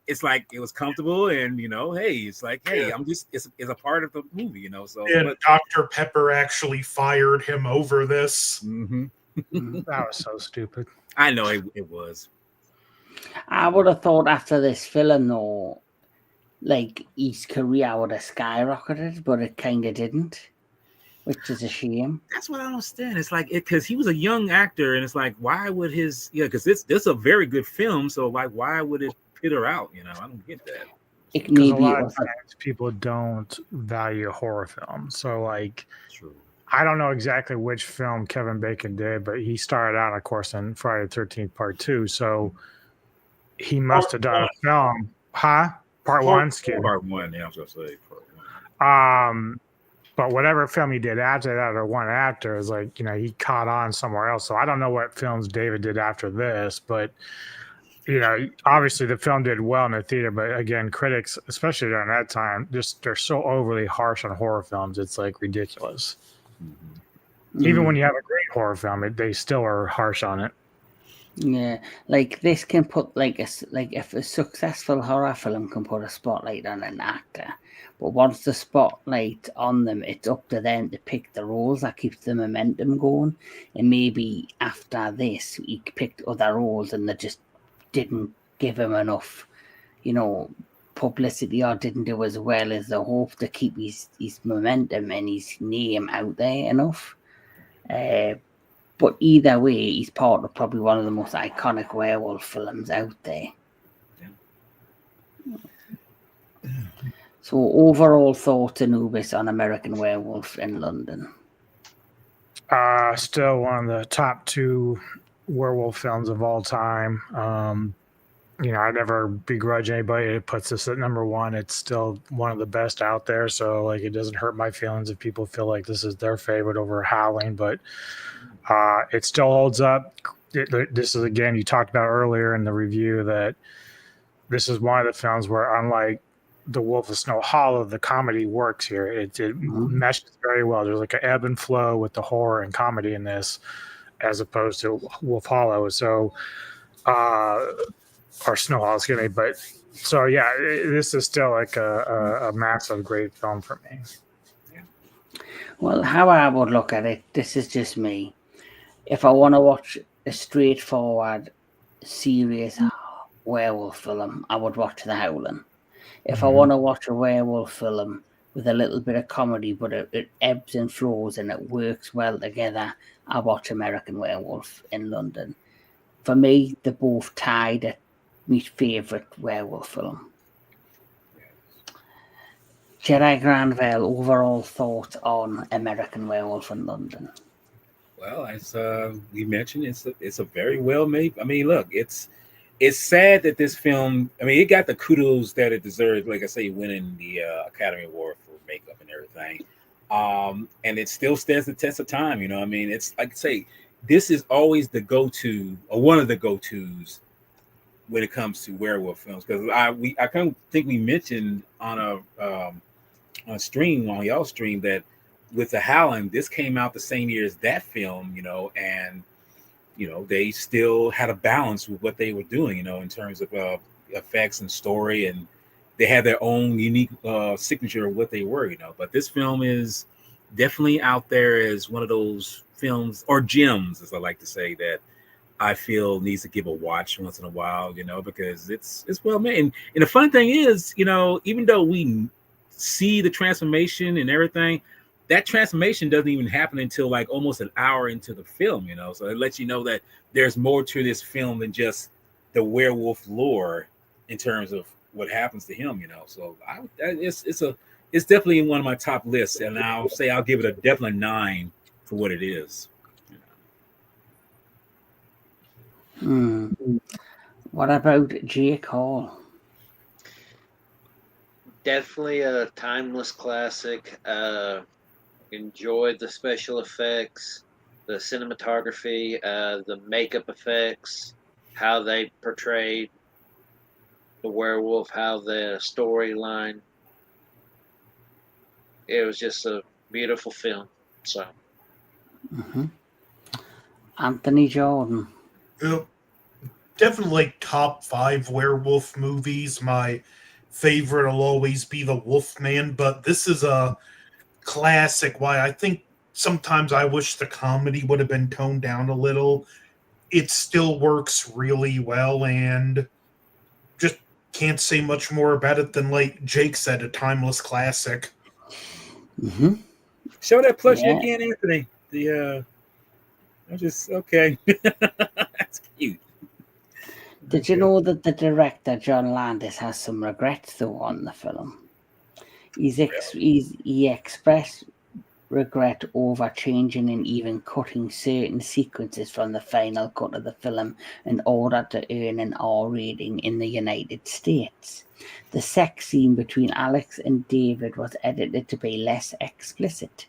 B: it's like it was comfortable, and hey, it's like, hey, I'm just it's a part of the movie, So
E: and Dr. Pepper actually fired him over this.
B: Mm-hmm.
C: That was so stupid.
B: I know it was.
A: I would have thought after this film, though, like his career would have skyrocketed, but it kind of didn't, which is a shame.
B: That's what I don't understand. It's like because he was a young actor, and it's like, why would because this is a very good film, so like, why would it peter out? I don't get that.
C: Because a lot of times people don't value horror films, so like.
B: True.
C: I don't know exactly which film Kevin Bacon did, but he started out, of course, in Friday the 13th Part 2. So he must have done a film. Part 1, excuse me.
B: Part 1, yeah, I was going to say Part 1.
C: But whatever film he did after that or one after is like, he caught on somewhere else. So I don't know what films David did after this, but, obviously the film did well in the theater. But again, critics, especially during that time, they're so overly harsh on horror films. It's like ridiculous. Mm-hmm. Even when you have a great horror film, they still are harsh on it.
A: Yeah, like this can put if a successful horror film can put a spotlight on an actor, but once the spotlight on them, it's up to them to pick the roles that keeps the momentum going. And maybe after this, he picked other roles and they just didn't give him enough, publicity, or didn't do as well as they hoped to keep his momentum and his name out there enough. But either way, he's part of probably one of the most iconic werewolf films out there. Yeah. So overall thoughts, Anubis, on American Werewolf in London?
C: Still one of the top 2 werewolf films of all time. I never begrudge anybody that puts this at number 1. It's still one of the best out there. So like, it doesn't hurt my feelings if people feel like this is their favorite over Howling, but it still holds up. This is, again, you talked about earlier in the review that this is one of the films where, unlike The Wolf of Snow Hollow, the comedy works here. It meshes very well. There's like an ebb and flow with the horror and comedy in this, as opposed to Wolf Hollow. So, or Snow Hollow, excuse me. But so yeah, this is still like a massive, great film for me.
A: Well, how I would look at it, this is just me. If I want to watch a straightforward, serious werewolf film, I would watch The Howling. If I want to watch a werewolf film with a little bit of comedy, but it ebbs and flows and it works well together. I watch American Werewolf in London. For me, they're both tied at my favourite werewolf film. Jedi Granville, overall thoughts on American Werewolf in London?
B: Well, as we mentioned, it's a very well made. I mean, look, it's sad that this film. I mean, it got the kudos that it deserved. Like I say, winning the Academy Award for makeup and everything, and it still stands the test of time. You know, I mean, it's like I say, this is always the go-to or one of the go-tos when it comes to werewolf films, because I kind of think we mentioned on a stream on y'all stream that with the Howling, this came out the same year as that film, you know, and you know they still had a balance with what they were doing, you know, in terms of effects and story, and they had their own unique signature of what they were, you know. But this film is definitely out there as one of those films or gems, as I like to say, that I feel needs to give a watch once in a while, you know, because it's well made. And the fun thing is, you know, even though we see the transformation and everything, that transformation doesn't even happen until like almost an hour into the film, you know. So it lets you know that there's more to this film than just the werewolf lore in terms of what happens to him, you know. So it's definitely in one of my top lists, and I'll give it a definite 9 for what it is.
A: What about Jake Hall?
D: Definitely a timeless classic. Enjoyed the special effects, the cinematography, the makeup effects, how they portrayed the werewolf, how the storyline. It was just a beautiful film. So,
A: Anthony Jordan.
E: Definitely top 5 werewolf movies. My favorite will always be The Wolfman, but this is a classic. Why I think sometimes I wish the comedy would have been toned down a little. It still works really well, and just can't say much more about it than, like Jake said, a timeless classic.
B: Show that plushie again, Anthony. I'm just okay. That's cute.
A: Did you know that the director John Landis has some regrets though on the film? He expressed regret over changing and even cutting certain sequences from the final cut of the film in order to earn an R rating in the United States. The sex scene between Alex and David was edited to be less explicit.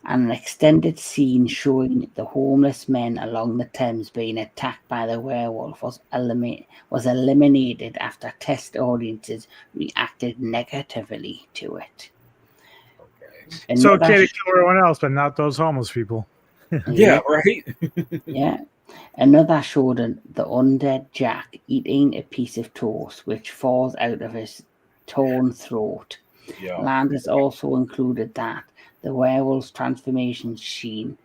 A: And an extended scene showing the homeless men along the Thames being attacked by the werewolf was eliminated after test audiences reacted negatively to it.
C: So okay to kill everyone else, but not those homeless people.
B: Yeah, right?
A: Yeah. Another showed the undead Jack eating a piece of toast which falls out of his torn throat.
B: Yeah.
A: Landis also included that the werewolf's transformation scene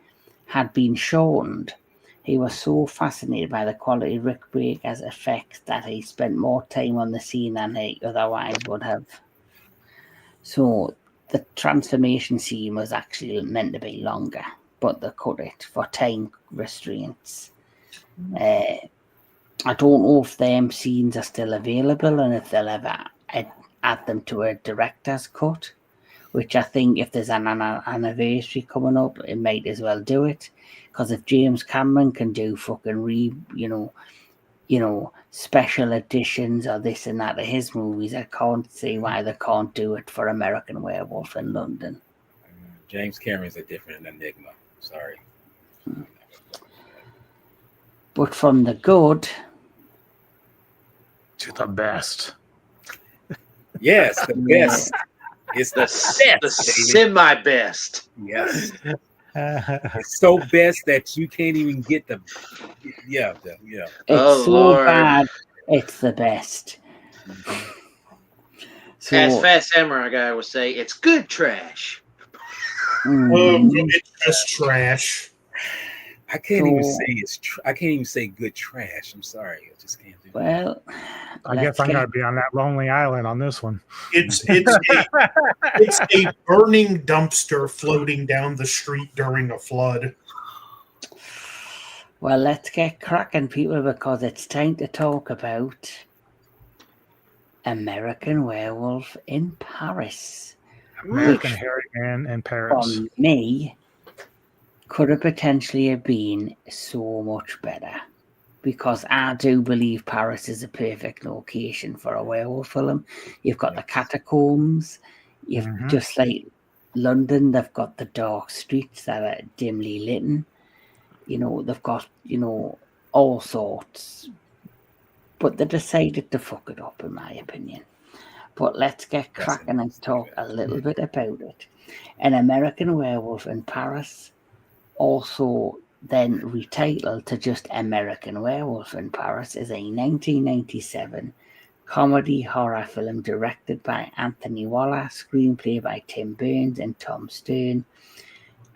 A: had been shortened. He was so fascinated by the quality of Rick Baker's effects that he spent more time on the scene than he otherwise would have. So the transformation scene was actually meant to be longer, but they cut it for time restraints. I don't know if them scenes are still available and if they'll ever add them to a director's cut, which I think if there's an anniversary coming up, it might as well do it. Because if James Cameron can do fucking special editions or this and that of his movies, I can't see why they can't do it for American Werewolf in London.
B: James Cameron's a different enigma. Sorry.
A: But from the good
C: to the best.
B: Yes, the best. It's the
D: semi-best.
B: Yes. It's so best that you can't even get the
A: It's so bad, it's the best.
D: So, as Fast Samurai guy would say, it's good trash.
E: It's just trash.
B: I can't even say I can't even say good trash. I'm sorry, I just can't do that.
A: Well,
C: I guess I'm going to be on that lonely island on this one.
E: It's a burning dumpster floating down the street during a flood.
A: well, let's get cracking, people, because it's time to talk about American Werewolf in Paris.
C: American Hairy Man in Paris.
A: For me, could have potentially have been so much better, because I do believe Paris is a perfect location for a werewolf film. You've got the catacombs, you've just like London, they've got the dark streets that are dimly lit. You know, they've got, you know, all sorts. But they decided to fuck it up, in my opinion. But let's get cracking and talk a little bit about it. An American Werewolf in Paris, also then retitled to just American Werewolf in Paris, is a 1997 comedy horror film directed by Anthony Waller, screenplay by Tim Burns and Tom Stern,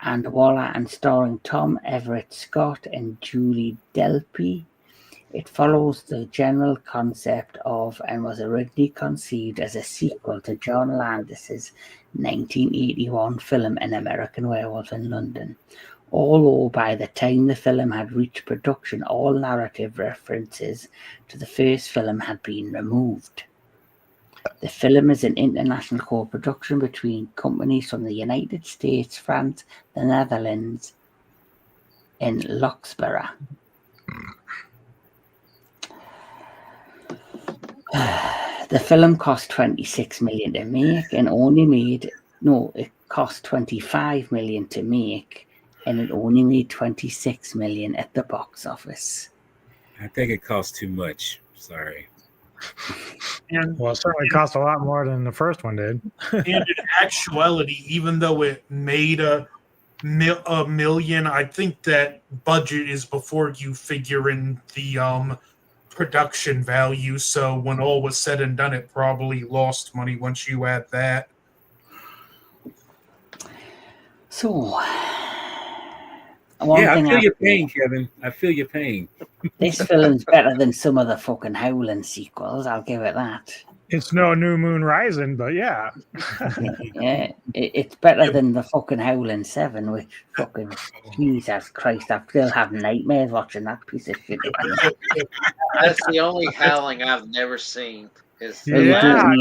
A: and Waller, and starring Tom Everett Scott and Julie Delpy. It follows the general concept of, and was originally conceived as a sequel to John Landis's 1981 film An American Werewolf in London. Although by the time the film had reached production, all narrative references to the first film had been removed. The film is an international co-production between companies from the United States, France, the Netherlands, and Luxembourg. The film cost $26 million to make and only made, it cost $25 million to make, and it only made $26 million at the box office.
B: I think it cost too much. Sorry.
C: Well, it certainly cost a lot more than the first one did.
E: And in actuality, even though it made a million, I think that budget is before you figure in the production value. So when all was said and done, it probably lost money once you add that.
A: So,
B: I feel your pain, Kevin. I feel your pain.
A: This film's better than some of the fucking Howling sequels, I'll give it that.
C: It's no New Moon Rising, but yeah.
A: Yeah, it's better than the fucking Howling 7, which fucking, Jesus Christ, I still have nightmares watching that piece of shit.
D: That's the only Howling I've never seen.
C: You have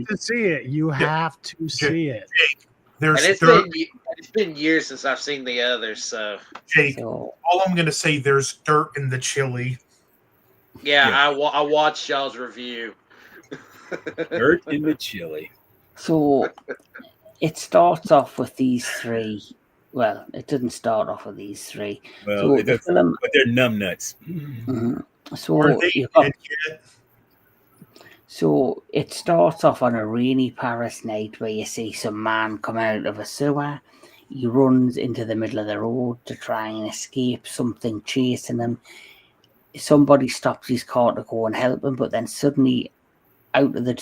C: to see it. You have to see it.
D: It's been years since I've seen the others, so.
E: Jake, all I'm going to say, there's dirt in the chili.
D: Yeah. I watched y'all's review.
B: Dirt in the chili.
A: So it starts off with these three. Well, it didn't start off with these three.
B: Well, so but they're numbnuts.
A: Mm-hmm. So it starts off on a rainy Paris night where you see some man come out of a sewer. He runs into the middle of the road to try and escape something chasing him. Somebody stops his car to go and help him, but then suddenly out of the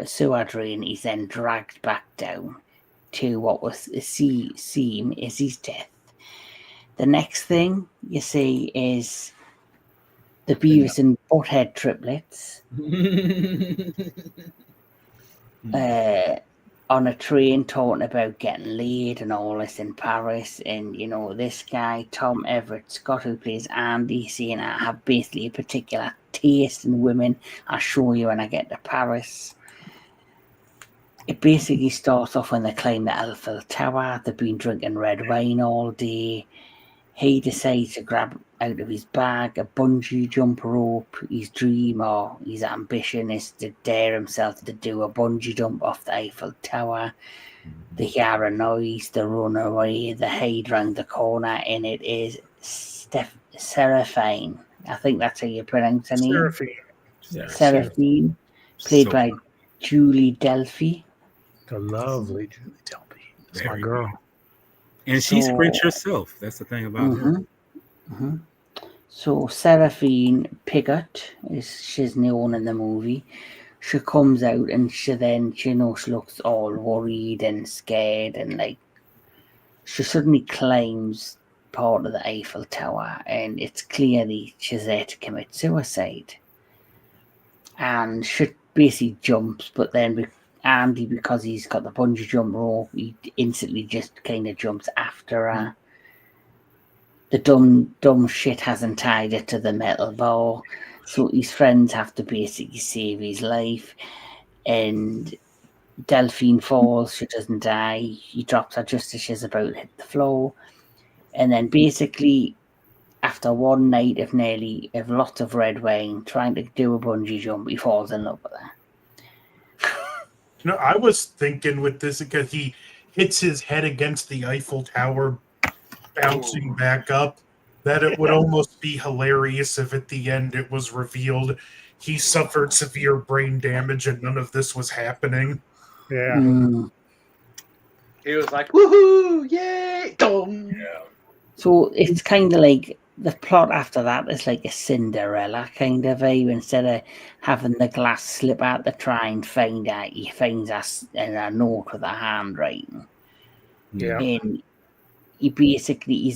A: sewer drain, he's then dragged back down to what was seem is his death. The next thing you see is the Beavis and Butthead triplets on a train talking about getting laid and all this in Paris. And, you know, this guy, Tom Everett Scott, who plays Andy, saying, I have basically a particular taste in women. I'll show you when I get to Paris. It basically starts off when they climb the Eiffel Tower. They've been drinking red wine all day. He decides to grab out of his bag a bungee jump rope. His dream or his ambition is to dare himself to do a bungee jump off the Eiffel Tower. They hear a noise, they run away, they hide round the corner, and it is Seraphine. I think that's how you pronounce her name. Seraphine, played by Julie Delpy.
C: The lovely Julie Delpy. That's my girl.
B: And she's French herself. That's the thing about her.
A: Mm-hmm. So Seraphine Piggott, she's known in the movie. She comes out and she looks all worried and scared, and like she suddenly climbs part of the Eiffel Tower, and it's clearly she's there to commit suicide. And she basically jumps, but then Andy, because he's got the bungee jump rope, he instantly just kind of jumps after her. The dumb shit hasn't tied it to the metal bar, so his friends have to basically save his life. And Delphine falls, she doesn't die. He drops her just as she's about to hit the floor. And then basically, after one night of lots of red wine, trying to do a bungee jump, he falls in love with her.
E: I was thinking with this because he hits his head against the Eiffel Tower, bouncing back up, that it would almost be hilarious if at the end it was revealed he suffered severe brain damage and none of this was happening.
C: Yeah.
D: He was like, woohoo, yay! Dum.
B: Yeah.
A: So it's kind of like the plot after that is like a Cinderella kind of vibe. Instead of having the glass slip out to try and find out, he finds us in a note with a handwriting.
C: Yeah.
A: And he's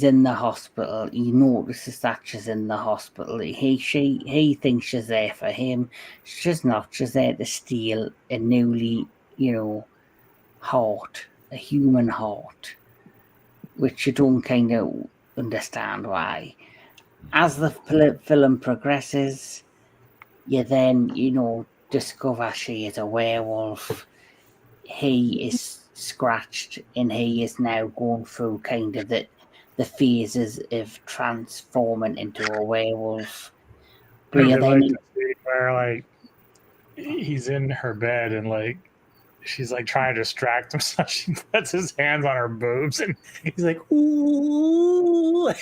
A: in the hospital. He notices that she's in the hospital. He thinks she's there for him. She's not. She's there to steal a newly, heart, a human heart, which you don't kind of understand why. As the film progresses, you then, discover she is a werewolf. He is scratched, and he is now going through kind of the phases of transforming into a werewolf. But
C: I like to see where like he's in her bed and like she's like trying to distract him, so she puts his hands on her boobs and he's like, ooh.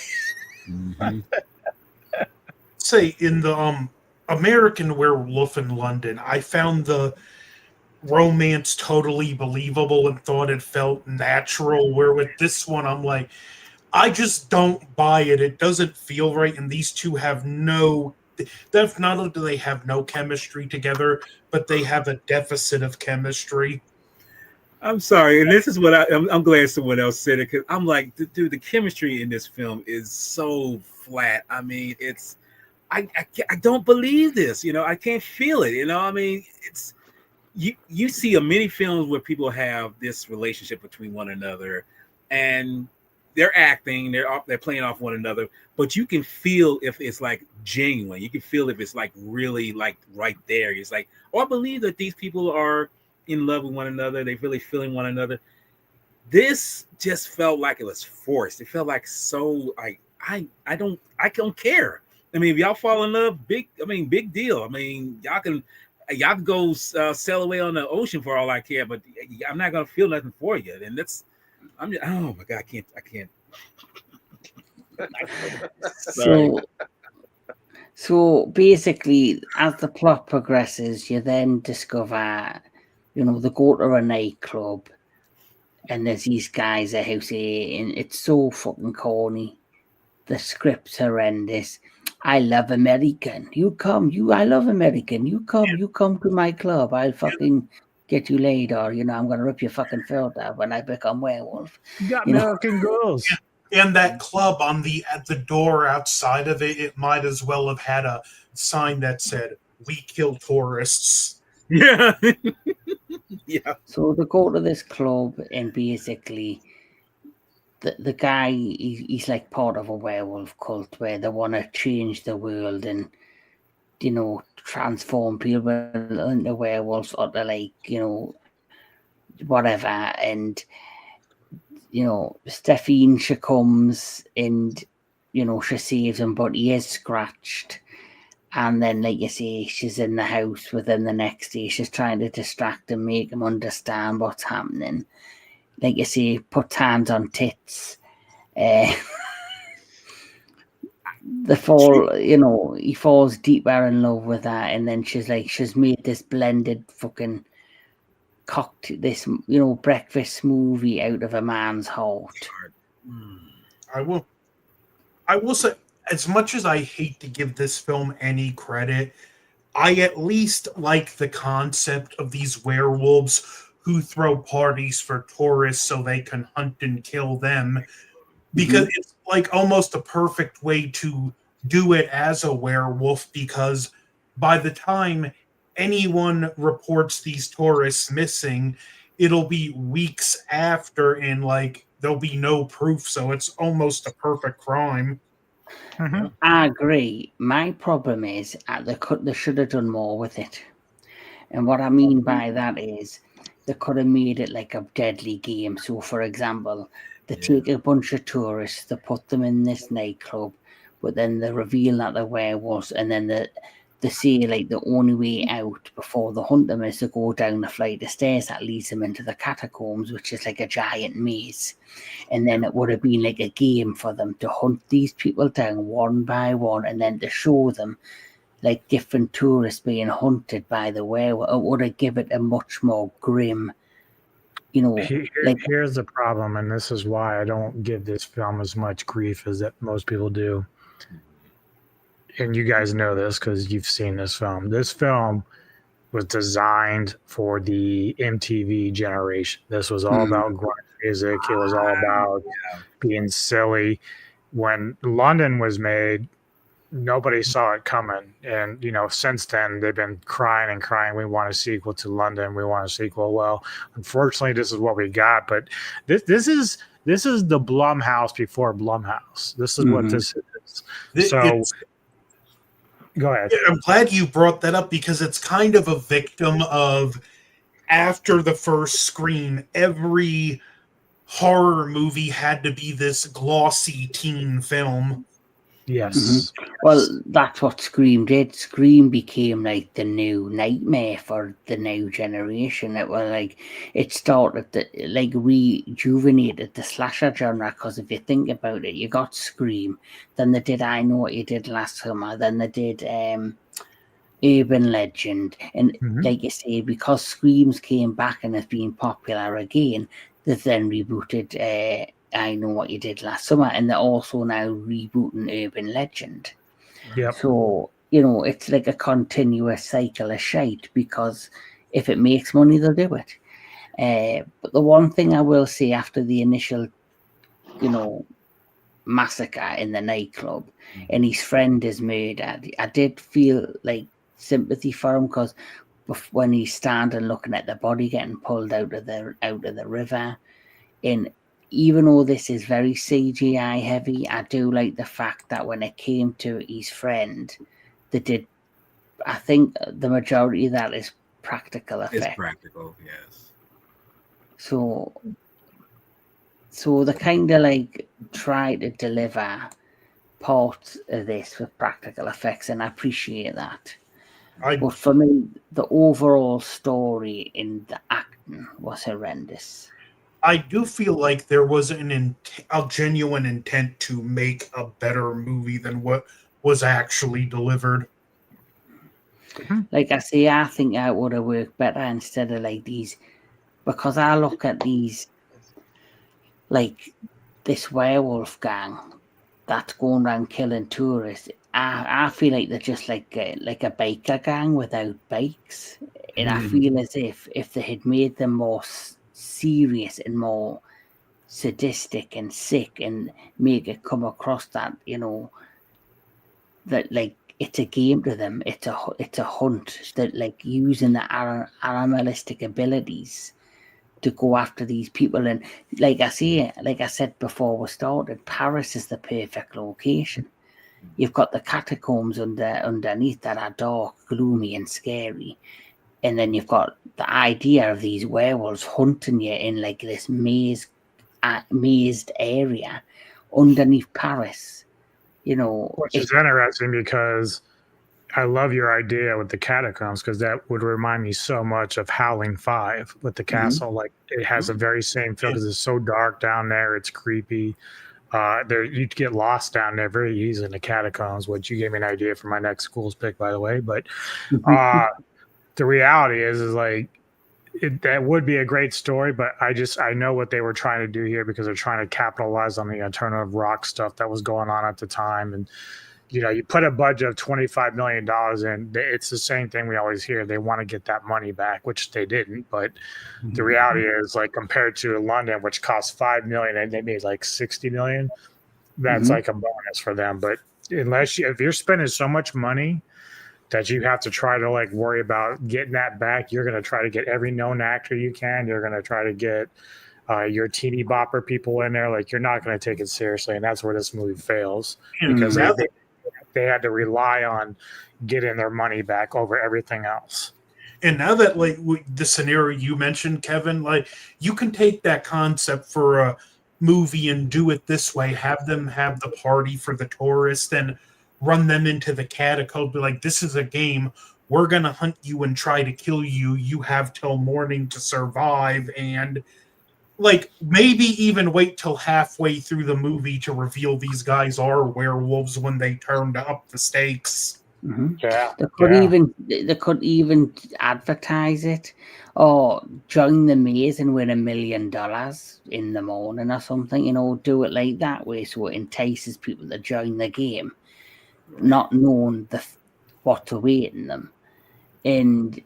E: Say in the American Werewolf in London, I found the romance totally believable and thought it felt natural, where with this one I'm like, I just don't buy it. It doesn't feel right, and these two have not only do they have no chemistry together, but they have a deficit of chemistry.
B: I'm sorry, and this is what I'm glad someone else said it, because I'm like, dude, the chemistry in this film is so flat. I mean, I don't believe this. I can't feel it. I mean, it's you see many films where people have this relationship between one another, and they're acting, they're playing off one another, but you can feel if it's like genuine. You can feel if it's like really like right there. It's like, I believe that these people are in love with one another. They're really feeling one another. This just felt like it was forced. It felt like so like I don't care. I mean, if y'all fall in love, big deal. I mean, y'all can go sail away on the ocean for all I care, but I'm not gonna feel nothing for you. And oh my god, I can't.
A: So basically, as the plot progresses, you then discover, they go to a nightclub, and there's these guys at House A, and it's so fucking corny. The script's horrendous. I love American. I love American. You come to my club. I'll fucking get you laid, or I'm gonna rip your fucking throat out when I become werewolf.
C: You got American girls.
E: And that club at the door outside of it might as well have had a sign that said, "We kill tourists."
B: Yeah. Yeah.
A: So they go to this club, and basically the guy, he's like part of a werewolf cult where they want to change the world and transform people into werewolves, or to like whatever. And Stephanie, she comes and she saves him, but he is scratched. And then, like you say, she's in the house with him the next day. She's trying to distract him, make him understand what's happening. Like you say, put hands on tits. The fall, he falls deeper in love with her, and then she's made this blended fucking this breakfast smoothie out of a man's heart.
E: I will say, as much as I hate to give this film any credit, I at least like the concept of these werewolves who throw parties for tourists so they can hunt and kill them. because it's like almost a perfect way to do it as a werewolf, because by the time anyone reports these tourists missing, it'll be weeks after and like there'll be no proof, so it's almost a perfect crime.
A: I agree. My problem is they should have done more with it. And what I mean by that is they could have made it like a deadly game. So, for example, they take a bunch of tourists, they put them in this nightclub, but then they reveal that they're werewolves, and then they say like the only way out before they hunt them is to go down the flight of stairs that leads them into the catacombs, which is like a giant maze. And then it would have been like a game for them to hunt these people down one by one, and then to show them like different tourists being hunted by the werewolf. It would have given it a much more grim,
C: Here's the problem, and this is why I don't give this film as much grief as that most people do. And you guys know this because you've seen this film. This film was designed for the MTV generation. This was all about grunge music. It was all about being silly. When London was made, nobody saw it coming. And, since then, they've been crying and crying. We want a sequel to London. We want a sequel. Well, unfortunately, this is what we got. But this is the Blumhouse before Blumhouse. This is what this is. Go ahead.
E: I'm glad you brought that up because it's kind of a victim of after the first Scream, every horror movie had to be this glossy teen film.
C: Yes.
A: Well, that's what Scream did. Scream became like the new nightmare for the new generation. It was like it started rejuvenated the slasher genre, because if you think about it, you got Scream, then they did I Know What You Did Last Summer, then they did Urban Legend, and like you say, because Screams came back and has been popular again, they've then rebooted I Know What You Did Last Summer, and they're also now rebooting Urban Legend.
C: Yep.
A: So, it's like a continuous cycle of shite, because if it makes money, they'll do it. But the one thing I will say after the initial, massacre in the nightclub and his friend is murdered, I did feel like sympathy for him, because when he's standing looking at the body getting pulled out of the river, and even though this is very CGI heavy, I do like the fact that when it came to his friend, I think the majority of that is practical effect.
B: It's practical, yes.
A: So they kind of like try to deliver parts of this with practical effects, and I appreciate that. But for me, the overall story in the acting was horrendous.
E: I do feel like there was a genuine intent to make a better movie than what was actually delivered.
A: Like I say, I think that would have worked better instead of like these, because I look at these, like this werewolf gang that's going around killing tourists. I feel like they're just like a biker gang without bikes, and I feel as if they had made them more serious and more sadistic and sick, and make it come across that that like it's a game to them, it's a hunt, that like using the animalistic abilities to go after these people. And like I said before we started, Paris is the perfect location. You've got the catacombs underneath that are dark, gloomy and scary, and then you've got the idea of these werewolves hunting you in like this mazed area underneath Paris,
C: Which is interesting, because I love your idea with the catacombs, because that would remind me so much of Howling 5 with the castle. Like it has a very same feel, because it's so dark down there, it's creepy. You get lost down there very easily in the catacombs, which you gave me an idea for my next schools pick, by the way. But the reality is like that would be a great story, but I know what they were trying to do here, because they're trying to capitalize on the alternative rock stuff that was going on at the time. And you put a budget of $25 million in, it's the same thing we always hear. They want to get that money back, which they didn't. But the reality is, like, compared to London, which cost $5 million and they made like $60 million, that's like a bonus for them. But if you're spending so much money that you have to try to like worry about getting that back, you're going to try to get every known actor you can. You're going to try to get your teeny bopper people in there. Like, you're not going to take it seriously. And that's where this movie fails, because they had to rely on getting their money back over everything else.
E: And now that, like, the scenario you mentioned, Kevin, like, you can take that concept for a movie and do it this way. Have them have the party for the tourists and run them into the catacomb. Be like, this is a game. We're going to hunt you and try to kill you. You have till morning to survive. And, like, maybe even wait till halfway through the movie to reveal these guys are werewolves when they turned up the stakes.
C: Yeah,
A: They could even advertise it, or join the maze and win $1 million in the morning or something. Do it like that way, so it entices people to join the game, not knowing what's awaiting them. And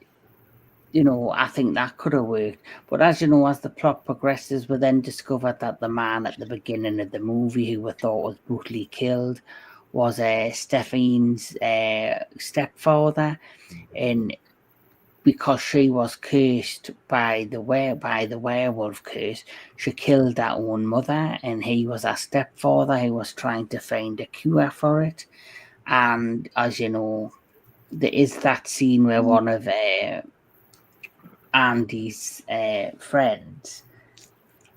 A: I think that could have worked. But as you know, as the plot progresses, we then discovered that the man at the beginning of the movie who we thought was brutally killed was Stephane's stepfather, and because she was cursed by the werewolf curse, she killed her own mother, and he was her stepfather who was trying to find a cure for it. And as you know, there is that scene where one of Andy's friends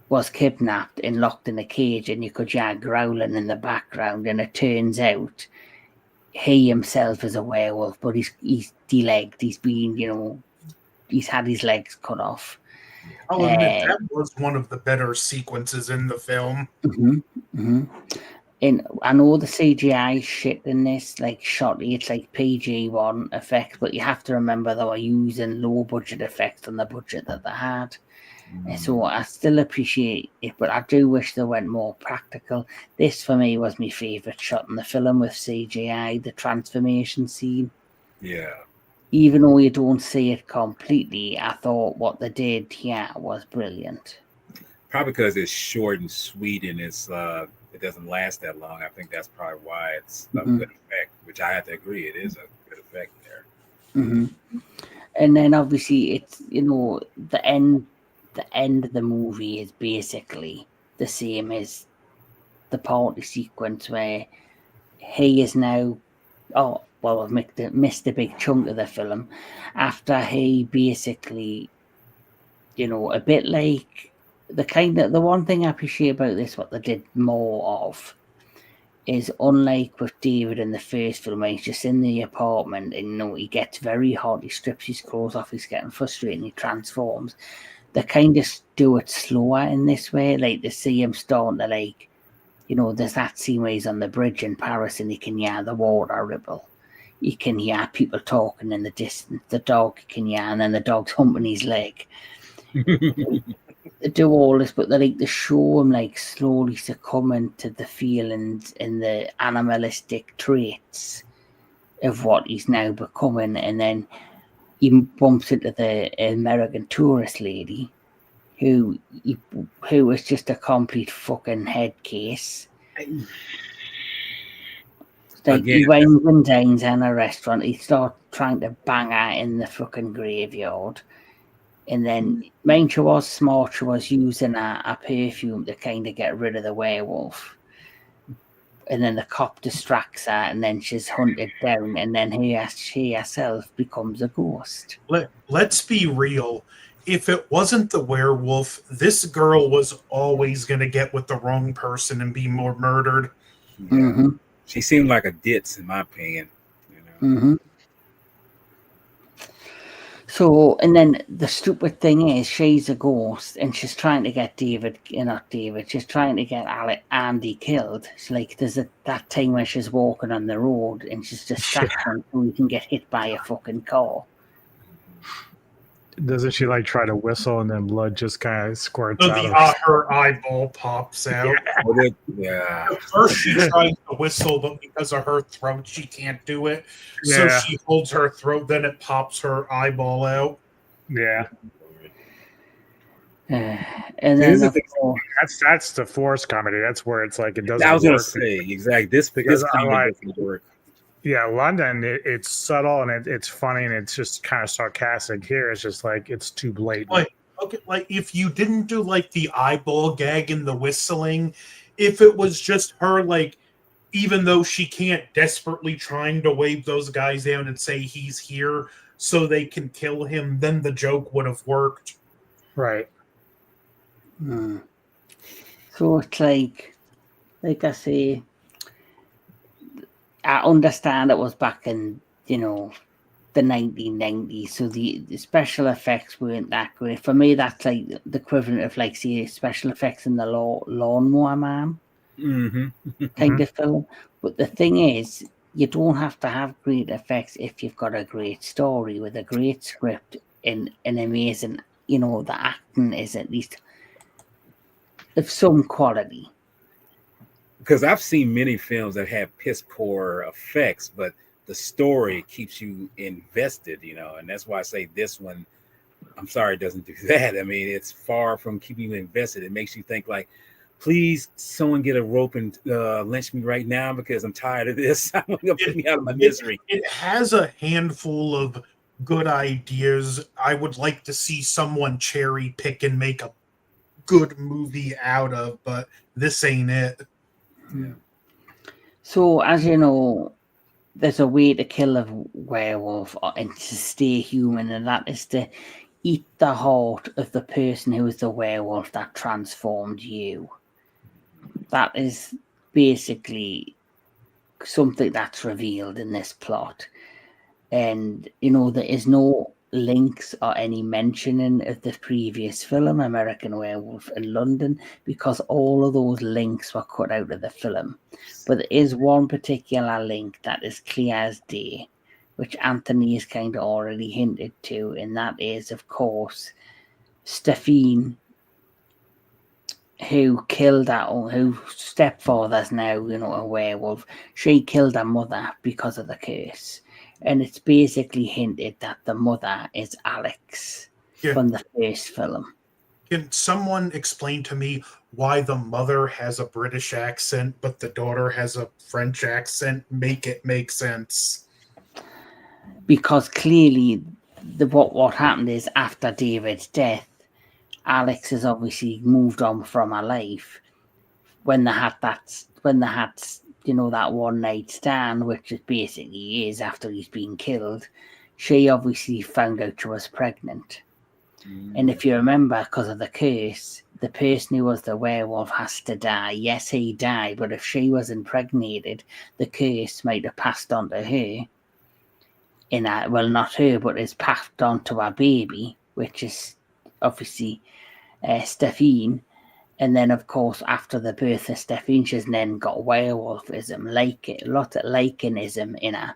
A: was kidnapped and locked in a cage, and you could hear growling in the background, and it turns out he himself is a werewolf, but he's de-legged. He's been, he's had his legs cut off.
E: I'll admit that was one of the better sequences in the film.
A: And I know the CGI shit in this, like, shotty, it's like PG-1 effects, but you have to remember they were using low budget effects on the budget that they had. So I still appreciate it, but I do wish they went more practical. This, for me, was my favourite shot in the film with CGI, the transformation scene.
B: Yeah.
A: Even though you don't see it completely, I thought what they did here was brilliant.
B: Probably because it's short and sweet, and it doesn't last that long. I think that's probably why it's a good effect, which I have to agree, it is a good effect there.
A: And then obviously it's, the end of the movie is basically the same as the party sequence, where he is now, we've missed a big chunk of the film after he basically, a bit like the one thing I appreciate about this, what they did more of, is unlike with David in the first film, where he's just in the apartment and he gets very hot, he strips his clothes off, he's getting frustrated, and he transforms. They kind of do it slower in this way, like they see him starting to, like, there's that scene where he's on the bridge in Paris and he can hear the water ripple. You can hear people talking in the distance, the dog can hear, and then the dog's humping his leg. They do all this, but they show him, like, slowly succumbing to the feelings and the animalistic traits of what he's now becoming, and then he bumps into the American tourist lady who is just a complete fucking head case. Like, he wines and dines in a restaurant, he starts trying to bang her in the fucking graveyard. And then, mind she was smart, she was using a perfume to kind of get rid of the werewolf. And then the cop distracts her, and then she's hunted down, and then she herself becomes a ghost.
E: Let's be real. If it wasn't the werewolf, this girl was always going to get with the wrong person and be more murdered.
B: Yeah. She seemed like a ditz, in my opinion.
A: So, and then the stupid thing is, she's a ghost, and she's trying to get she's trying to get Andy killed. It's like, there's that time where she's walking on the road, and she's just sat on so you can get hit by a fucking car.
C: Doesn't she like try to whistle and then blood just kind of squirts
E: So
C: out
E: the
C: of her?
E: her eyeball pops out.
B: Yeah.
E: At first, she tries to whistle, but because of her throat, she can't do it. So
C: Yeah.
E: she holds her throat, then it pops her eyeball out.
C: Yeah.
A: And
B: This
A: then,
B: is
A: of course,
C: That's the force comedy. That's where it's like it doesn't
B: I was gonna
C: work
B: say exactly this
C: because I
B: comedy
C: like
B: doesn't work.
C: London. It's subtle and it's funny and it's just kind of sarcastic. Here, it's just like it's too blatant.
E: Like, okay, like if you didn't do like the eyeball gag and the whistling, if it was just her, like, even though she can't, desperately trying to wave those guys down and say he's here so they can kill him, then the joke would have worked.
C: Right.
A: so it's like I say, I understand it was back in, the 1990s, so the special effects weren't that great. For me, that's like the equivalent of, like, say, special effects in the Lawnmower Man kind of film. But the thing is, you don't have to have great effects if you've got a great story with a great script and an amazing, the acting is at least of some quality.
B: Because I've seen many films that have piss poor effects, but the story keeps you invested, and that's why I say this one, I'm sorry, it doesn't do that. I mean, it's far from keeping you invested. It makes you think like, please, someone get a rope and lynch me right now because I'm tired of this. I'm going to put me out of my misery.
E: It has a handful of good ideas. I would like to see someone cherry pick and make a good movie out of, but this ain't it.
B: Yeah.
A: So, as you know, there's a way to kill a werewolf and to stay human, and that is to eat the heart of the person who is the werewolf that transformed you. That is basically something that's revealed in this plot. And, there is no links or any mentioning of the previous film, American Werewolf in London, because all of those links were cut out of the film. But there is one particular link that is clear as day, which Anthony has kind of already hinted to, and that is, of course, Stephine, who stepfather's now, a werewolf. She killed her mother because of the curse. And it's basically hinted that the mother is Alex from the first film.
E: Can someone explain to me why the mother has a British accent, but the daughter has a French accent? Make it make sense.
A: Because clearly, what happened is, after David's death, Alex has obviously moved on from her life. When they had that one night stand, which it basically is after he's been killed, she obviously found out she was pregnant. And if you remember, because of the curse, the person who was the werewolf has to die. Yes, he died, but if she was impregnated, the curse might have passed on to her. Well, not her, but it's passed on to her baby, which is obviously Stephine. And then, of course, after the birth of Stephine, she's then got werewolfism, a lot of Lycanism in her.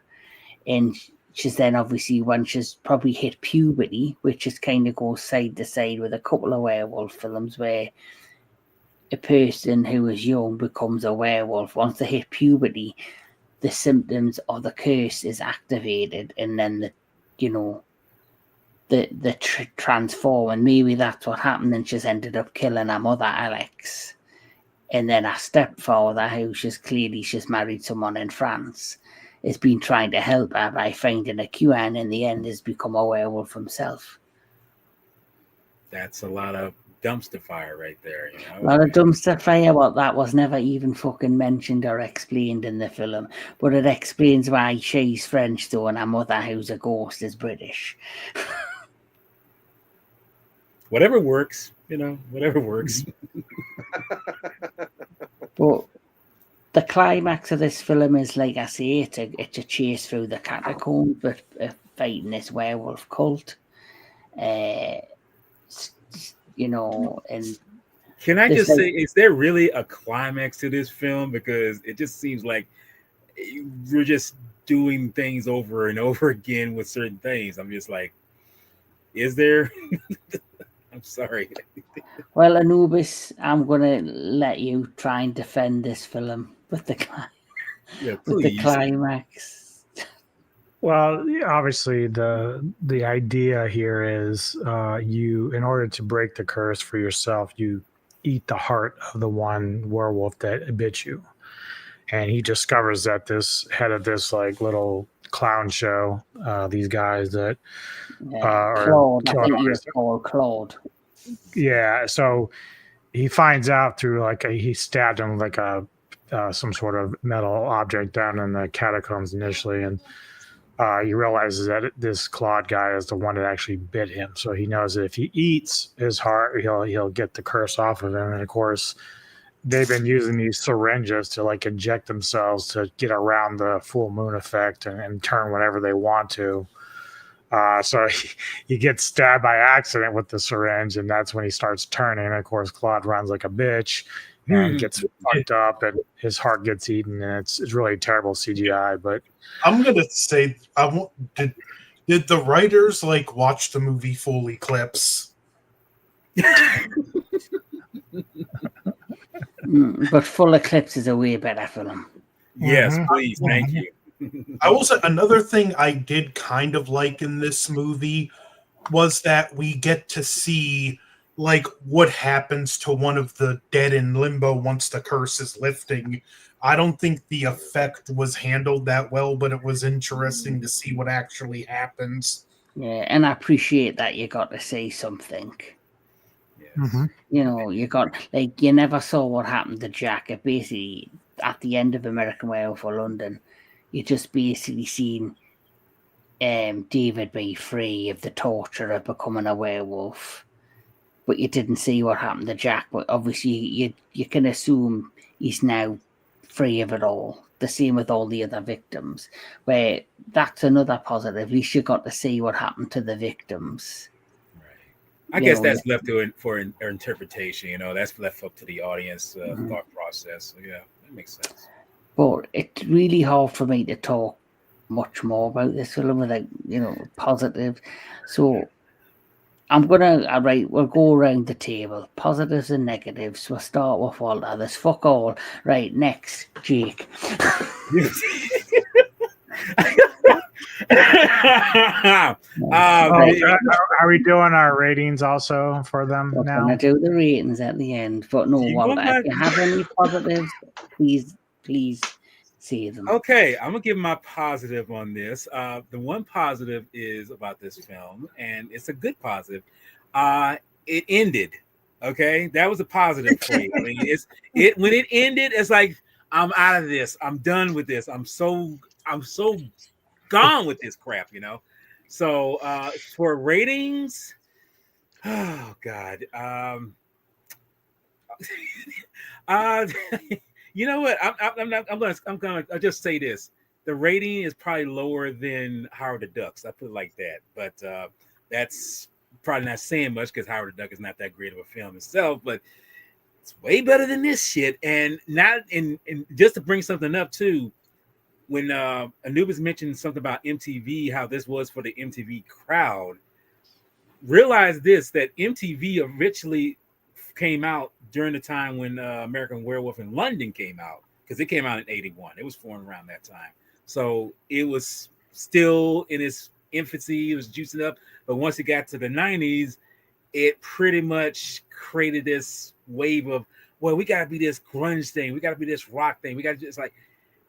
A: And she's then obviously, when she's probably hit puberty, which is kind of goes side to side with a couple of werewolf films where a person who is young becomes a werewolf. Once they hit puberty, the symptoms or the curse is activated, and then the transform, and maybe that's what happened, and she's ended up killing her mother Alex, and then her stepfather, who she's married someone in France, has been trying to help her by finding a cure, and in the end has become a werewolf himself.
B: That's a lot of dumpster fire right there.
A: A lot of dumpster fire. Well, that was never even fucking mentioned or explained in the film, but it explains why she's French though, and her mother, who's a ghost, is British.
B: Whatever works, whatever works.
A: But the climax of this film is, like I say, it's a chase through the catacombs, but fighting this werewolf cult. And
B: can I just say, is there really a climax to this film? Because it just seems like we're just doing things over and over again with certain things. I'm just like, Is there? I'm sorry.
A: Well, Anubis, I'm gonna let you try and defend this film with the
B: Yeah,
A: with the
B: please.
A: climax.
C: Well, yeah, obviously the idea here is you, in order to break the curse for yourself, you eat the heart of the one werewolf that bit you, and he discovers that this head of this like little clown show, these guys that are
A: Claude, I
C: killing
A: think
C: all
A: he was
C: these.
A: called Claude.
C: Yeah, so he finds out through he stabbed him with like a some sort of metal object down in the catacombs initially, and he realizes that this Claude guy is the one that actually bit him. So he knows that if he eats his heart, he'll get the curse off of him. And of course, they've been using these syringes to like inject themselves to get around the full moon effect and turn whenever they want to. So he gets stabbed by accident with the syringe, and that's when he starts turning. And of course, Claude runs like a bitch and gets fucked up, and his heart gets eaten, and it's really terrible CGI. But
E: I'm gonna say, did the writers like watch the movie Full Eclipse?
A: But Full Eclipse is a way better film.
B: Yes, please. Thank you.
E: I will say another thing I did kind of like in this movie was that we get to see like what happens to one of the dead in limbo once the curse is lifting. I don't think the effect was handled that well, but it was interesting to see what actually happens.
A: Yeah, and I appreciate that you got to see something.
B: Yes.
A: You know, you got like you never saw what happened to Jack. It basically at the end of American Werewolf for London, you just basically seen David be free of the torture of becoming a werewolf, but you didn't see what happened to Jack. But obviously, you can assume he's now free of it all. The same with all the other victims. Where that's another positive. At least you got to see what happened to the victims.
B: I guess that's left for interpretation. You know, that's left up to the audience thought process. So, yeah, that makes sense.
A: But it's really hard for me to talk much more about this film without, positive. So I'm gonna we'll go around the table. Positives and negatives. We'll start with Walter. There's fuck all. Right, next, Jake.
C: Are we doing our ratings also for them
A: We're
C: now?
A: gonna do the ratings at the end. But no, Walter, if you have any positives, please see them.
B: Okay, I'm gonna give my positive on this. The one positive is about this film, and it's a good positive. It ended. Okay, that was a positive for me. I mean, when it ended, it's like I'm out of this. I'm done with this. I'm so gone with this crap, So for ratings, oh god, you know what? I'm gonna just say this. The rating is probably lower than Howard the Duck's. I put it like that, but that's probably not saying much because Howard the Duck is not that great of a film itself, but it's way better than this shit. And not in just to bring something up too. When Anubis mentioned something about MTV, how this was for the MTV crowd, realize this, that MTV originally came out during the time when American Werewolf in London came out, because it came out in 81. It was formed around that time. So it was still in its infancy. It was juicing up. But once it got to the 90s, it pretty much created this wave of, well, we got to be this grunge thing. We got to be this rock thing. We got to just like,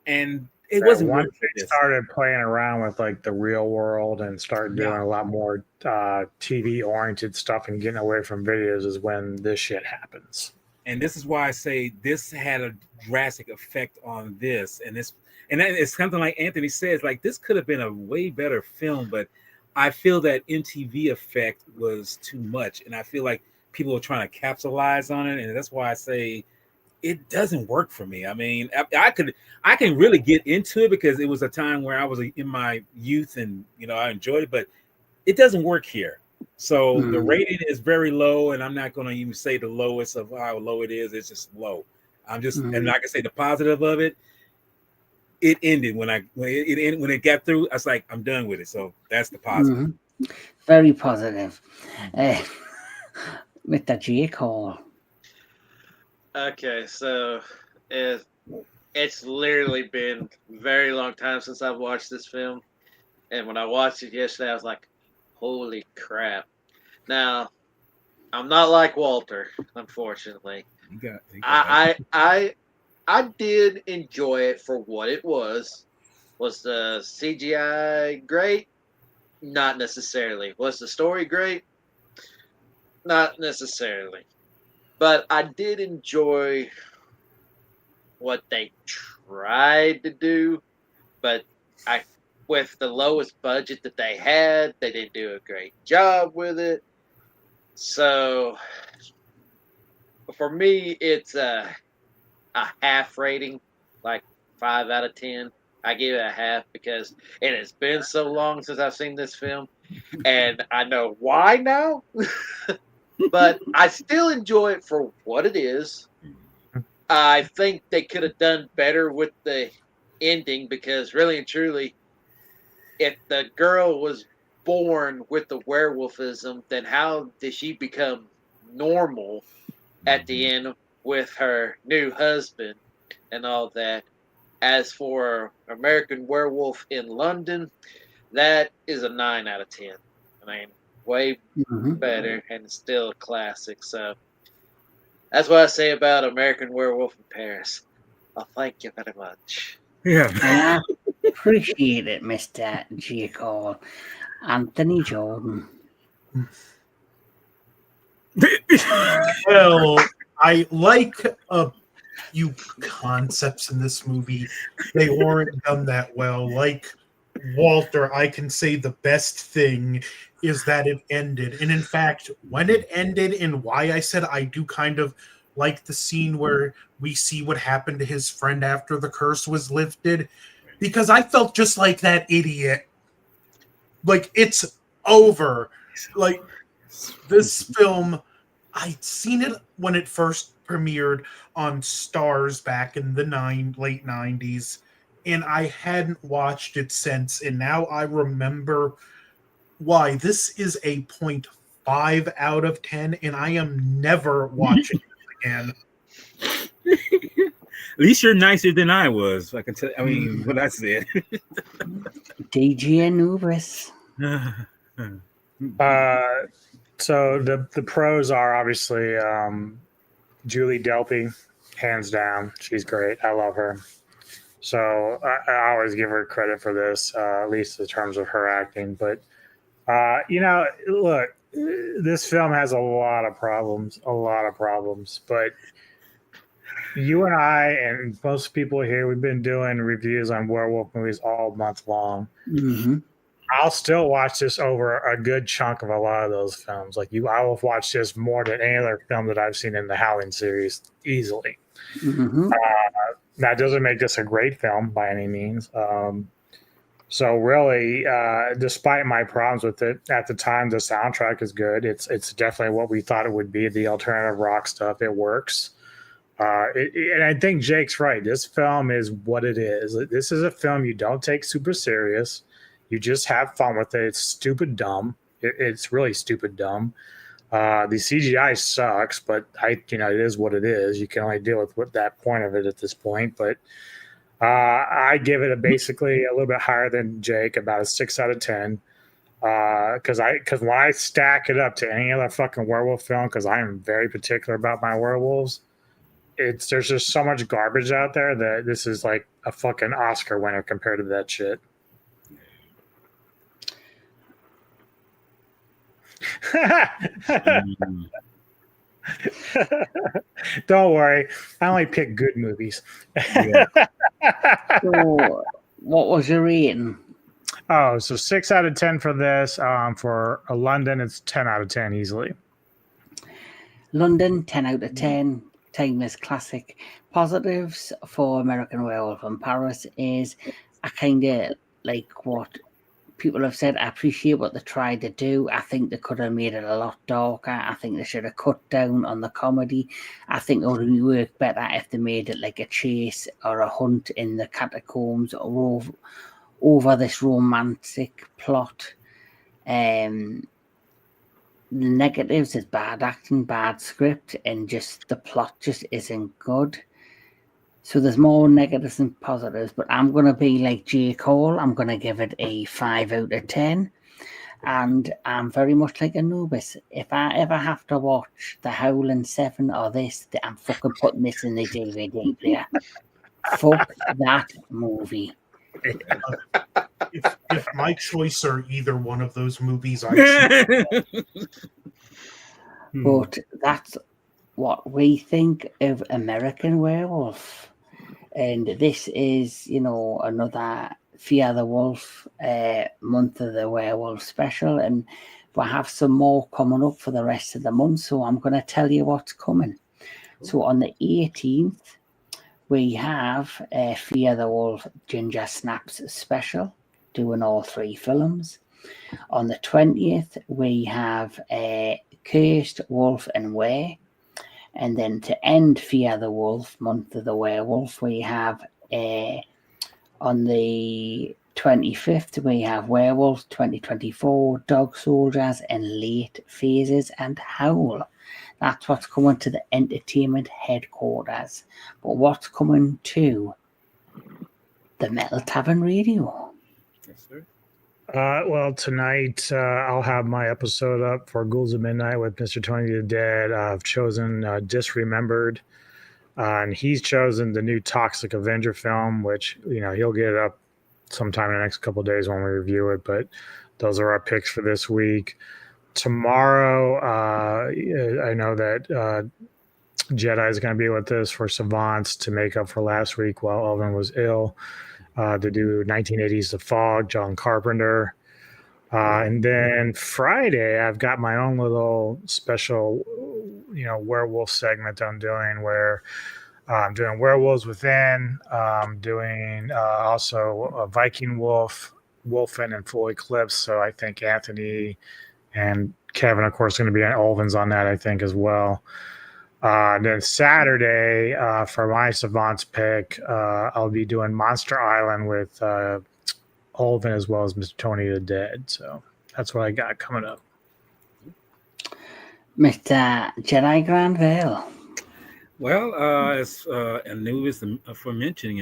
B: and it wasn't
C: once they started playing around with like the real world and started doing a lot more TV oriented stuff and getting away from videos is when this shit happens.
B: And this is why I say this had a drastic effect on this. And it's something like Anthony says, like this could have been a way better film, but I feel that MTV effect was too much. And I feel like people are trying to capitalize on it. And that's why I say it doesn't work for me. I mean, I can really get into it because it was a time where I was in my youth and, I enjoyed it, but it doesn't work here. So the rating is very low, and I'm not going to even say the lowest of how low it is. It's just low. And I can say the positive of it. It ended when it got through. I was like, I'm done with it. So that's the positive.
A: Very positive. Mr. J. Cole.
D: Okay, so it's literally been a very long time since I've watched this film, and when I watched it yesterday, I was like, "Holy crap!" Now I'm not like Walter, unfortunately.
B: You got
D: I did enjoy it for what it was. Was the CGI great? Not necessarily. Was the story great? Not necessarily. But I did enjoy what they tried to do. But I, with the lowest budget that they had, they didn't do a great job with it. So for me, it's a half rating, like 5 out of 10. I give it a half because it has been so long since I've seen this film, and I know why now. But I still enjoy it for what it is. I think they could have done better with the ending because, really and truly, if the girl was born with the werewolfism, then how did she become normal at the end with her new husband and all that? As for American Werewolf in London, that is a 9 out of 10. I mean, way better and still a classic. So that's what I say about American Werewolf in Paris. Well, thank you very much.
B: Yeah.
A: I appreciate it, Mr. J. Cole. Anthony Jordan.
E: Well, I like a few concepts in this movie. They weren't done that well. Like Walter, I can say the best thing is that it ended. And in fact, when it ended, and why I said I do kind of like the scene where we see what happened to his friend after the curse was lifted, because I felt just like that idiot. Like, it's over. Like, this film, I'd seen it when it first premiered on Stars back in the late 90s, and I hadn't watched it since, and now I remember why. This is a 0.5 out of 10, and I am never watching it again.
B: At least you're nicer than I was. I can tell. I mean, what I said.
A: DJ Anubis.
C: So the pros are obviously Julie Delpy, hands down. She's great. I love her. So I always give her credit for this, at least in terms of her acting. But, look, this film has a lot of problems. But you and I and most people here, we've been doing reviews on werewolf movies all month long.
A: Mm-hmm.
C: I'll still watch this over a good chunk of a lot of those films. Like I will watch this more than any other film that I've seen in the Howling series easily.
A: Mm-hmm.
C: That doesn't make this a great film by any means. So really, despite my problems with it at the time, the soundtrack is good. It's definitely what we thought it would be. The alternative rock stuff, it works. And I think Jake's right. This film is what it is. This is a film you don't take super serious. You just have fun with it. It's stupid dumb. It's really stupid dumb. The CGI sucks, but it is what it is. You can only deal with what that point of it at this point. But I give it basically a little bit higher than Jake, about a 6 out of 10. Because when I stack it up to any other fucking werewolf film, because I am very particular about my werewolves, there's just so much garbage out there that this is like a fucking Oscar winner compared to that shit. Don't worry, I only pick good movies.
A: So, what was your rating?
C: Oh, so 6 out of 10 for this. For London, it's 10 out of 10 easily.
A: London, 10 out of 10. Timeless classic. Positives for American Werewolf in Paris is I kind of like what people have said. I appreciate what they tried to do. I think they could have made it a lot darker. I think they should have cut down on the comedy. I think it would work better if they made it like a chase or a hunt in the catacombs or over this romantic plot. The negatives is bad acting, bad script, and just the plot just isn't good. So there's more negatives than positives, but I'm going to be like J. Cole. I'm going to give it a 5 out of 10. And I'm very much like Anubis. If I ever have to watch The Howling 7 or this, I'm fucking putting this in the DVD player. Fuck that movie.
E: If my choice are either one of those movies, I choose.
A: But that's what we think of American Werewolf. And this is, another Fear the Wolf month of the werewolf special. And we'll have some more coming up for the rest of the month. So I'm going to tell you what's coming. So on the 18th, we have Fear the Wolf Ginger Snaps special, doing all 3 films. On the 20th, we have Cursed Wolf and Were. And then to end Fear the Wolf, month of the werewolf, we have on the 25th, we have Werewolf 2024, Dog Soldiers, and Late Phases and Howl. That's what's coming to the entertainment headquarters. But what's coming to the Metal Tavern Radio?
B: Yes, sir.
C: Well, tonight I'll have my episode up for Ghouls of Midnight with Mr. Tony the Dead. I've chosen Disremembered, and he's chosen the new Toxic Avenger film, which he'll get it up sometime in the next couple of days when we review it. But those are our picks for this week. Tomorrow, I know that Jedi is going to be with us for Savants to make up for last week while Elvin was ill. To do 1980s The Fog, John Carpenter. And then Friday, I've got my own little special, werewolf segment I'm doing where I'm doing Werewolves Within, doing also a Viking Wolf, Wolfen, and Full Eclipse. So I think Anthony and Kevin, of course, going to be on Olvin's on that, I think, as well. Then Saturday, for my Savants pick, I'll be doing Monster Island with Olvin as well as Mr. Tony the Dead. So that's what I got coming up.
A: Mr. Jedi Grand Vale.
B: Well, as Anubis aforementioned,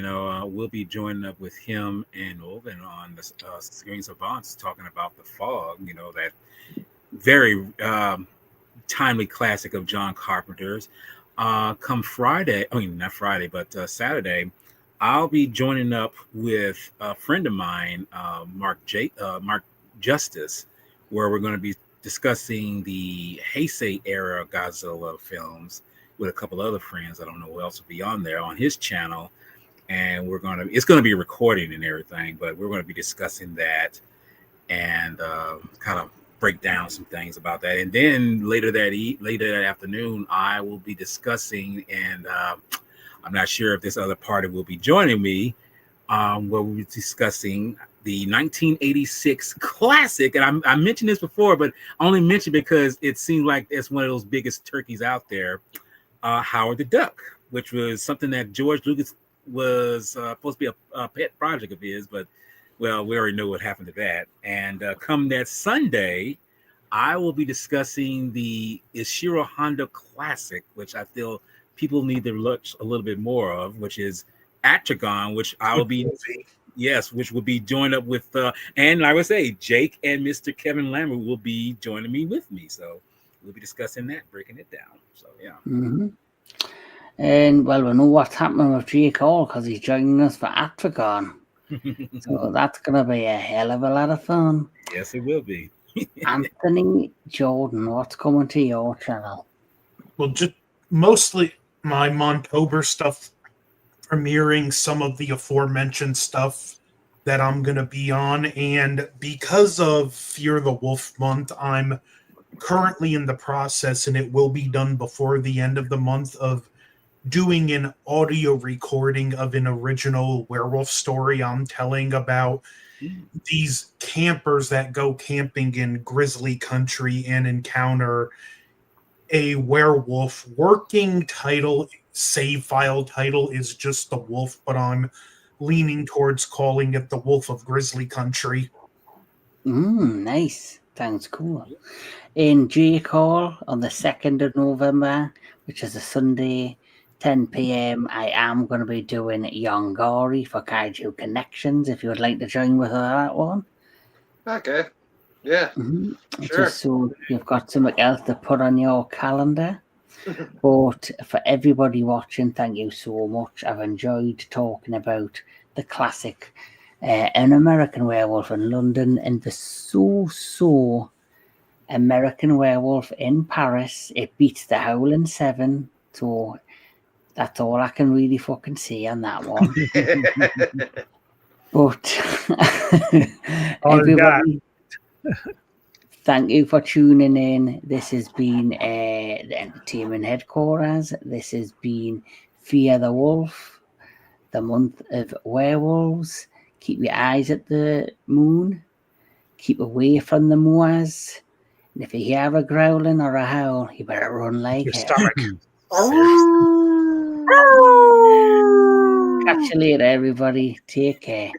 B: we'll be joining up with him and Olvin on the Screen Savants talking about The Fog, that very timely classic of John Carpenter's. Come Friday, not Friday, but Saturday, I'll be joining up with a friend of mine, Mark Justice, where we're going to be discussing the Heisei era Godzilla films with a couple other friends. I don't know who else will be on there on his channel, and it's going to be recording and everything, but we're going to be discussing that and kind of break down some things about that. And then later that afternoon, I will be discussing, and I'm not sure if this other party will be joining me, where we'll be discussing the 1986 classic. And I mentioned this before, but I only mentioned because it seemed like it's one of those biggest turkeys out there, Howard the Duck, which was something that George Lucas was supposed to be a pet project of his, but well, we already know what happened to that. And come that Sunday, I will be discussing the Ishiro Honda classic, which I feel people need to look a little bit more of, which is Atragon, which I will be, which will be joined up with, and I would say Jake and Mr. Kevin Lambert will be joining me with me. So we'll be discussing that, breaking it down. So, yeah.
A: Mm-hmm. And, well, we know what's happening with Jake Hall because he's joining us for Atragon. So that's going to be a hell of a lot of fun.
B: Yes, it will be.
A: Anthony Jordan, what's coming to your channel?
E: Well, just mostly my Montober stuff, premiering some of the aforementioned stuff that I'm going to be on. And because of Fear the Wolf month, I'm currently in the process, and it will be done before the end of the month, of doing an audio recording of an original werewolf story I'm telling about these campers that go camping in grizzly country and encounter a werewolf. Working title, save file title, is just The Wolf, but I'm leaning towards calling it The Wolf of Grizzly Country.
A: Nice. Sounds cool. In J Call on the 2nd of November, which is a Sunday, 10 p.m. I am going to be doing Yongari for Kaiju Connections. If you would like to join with that one,
D: Okay. Yeah. Sure.
A: just so you've got something else to put on your calendar. But for everybody watching, thank you so much. I've enjoyed talking about the classic An American Werewolf in London and the so American Werewolf in Paris. It beats the Howling 7. So that's all I can really fucking say on that one. But everybody, thank you for tuning in. This has been the Entertainment Headquarters. This has been Fear the Wolf, the month of werewolves. Keep your eyes at the moon. Keep away from the moors. And if you hear a growling or a howl, you better run like
C: Your
A: hell.
C: stomach.
A: Catch you later, everybody. Take care.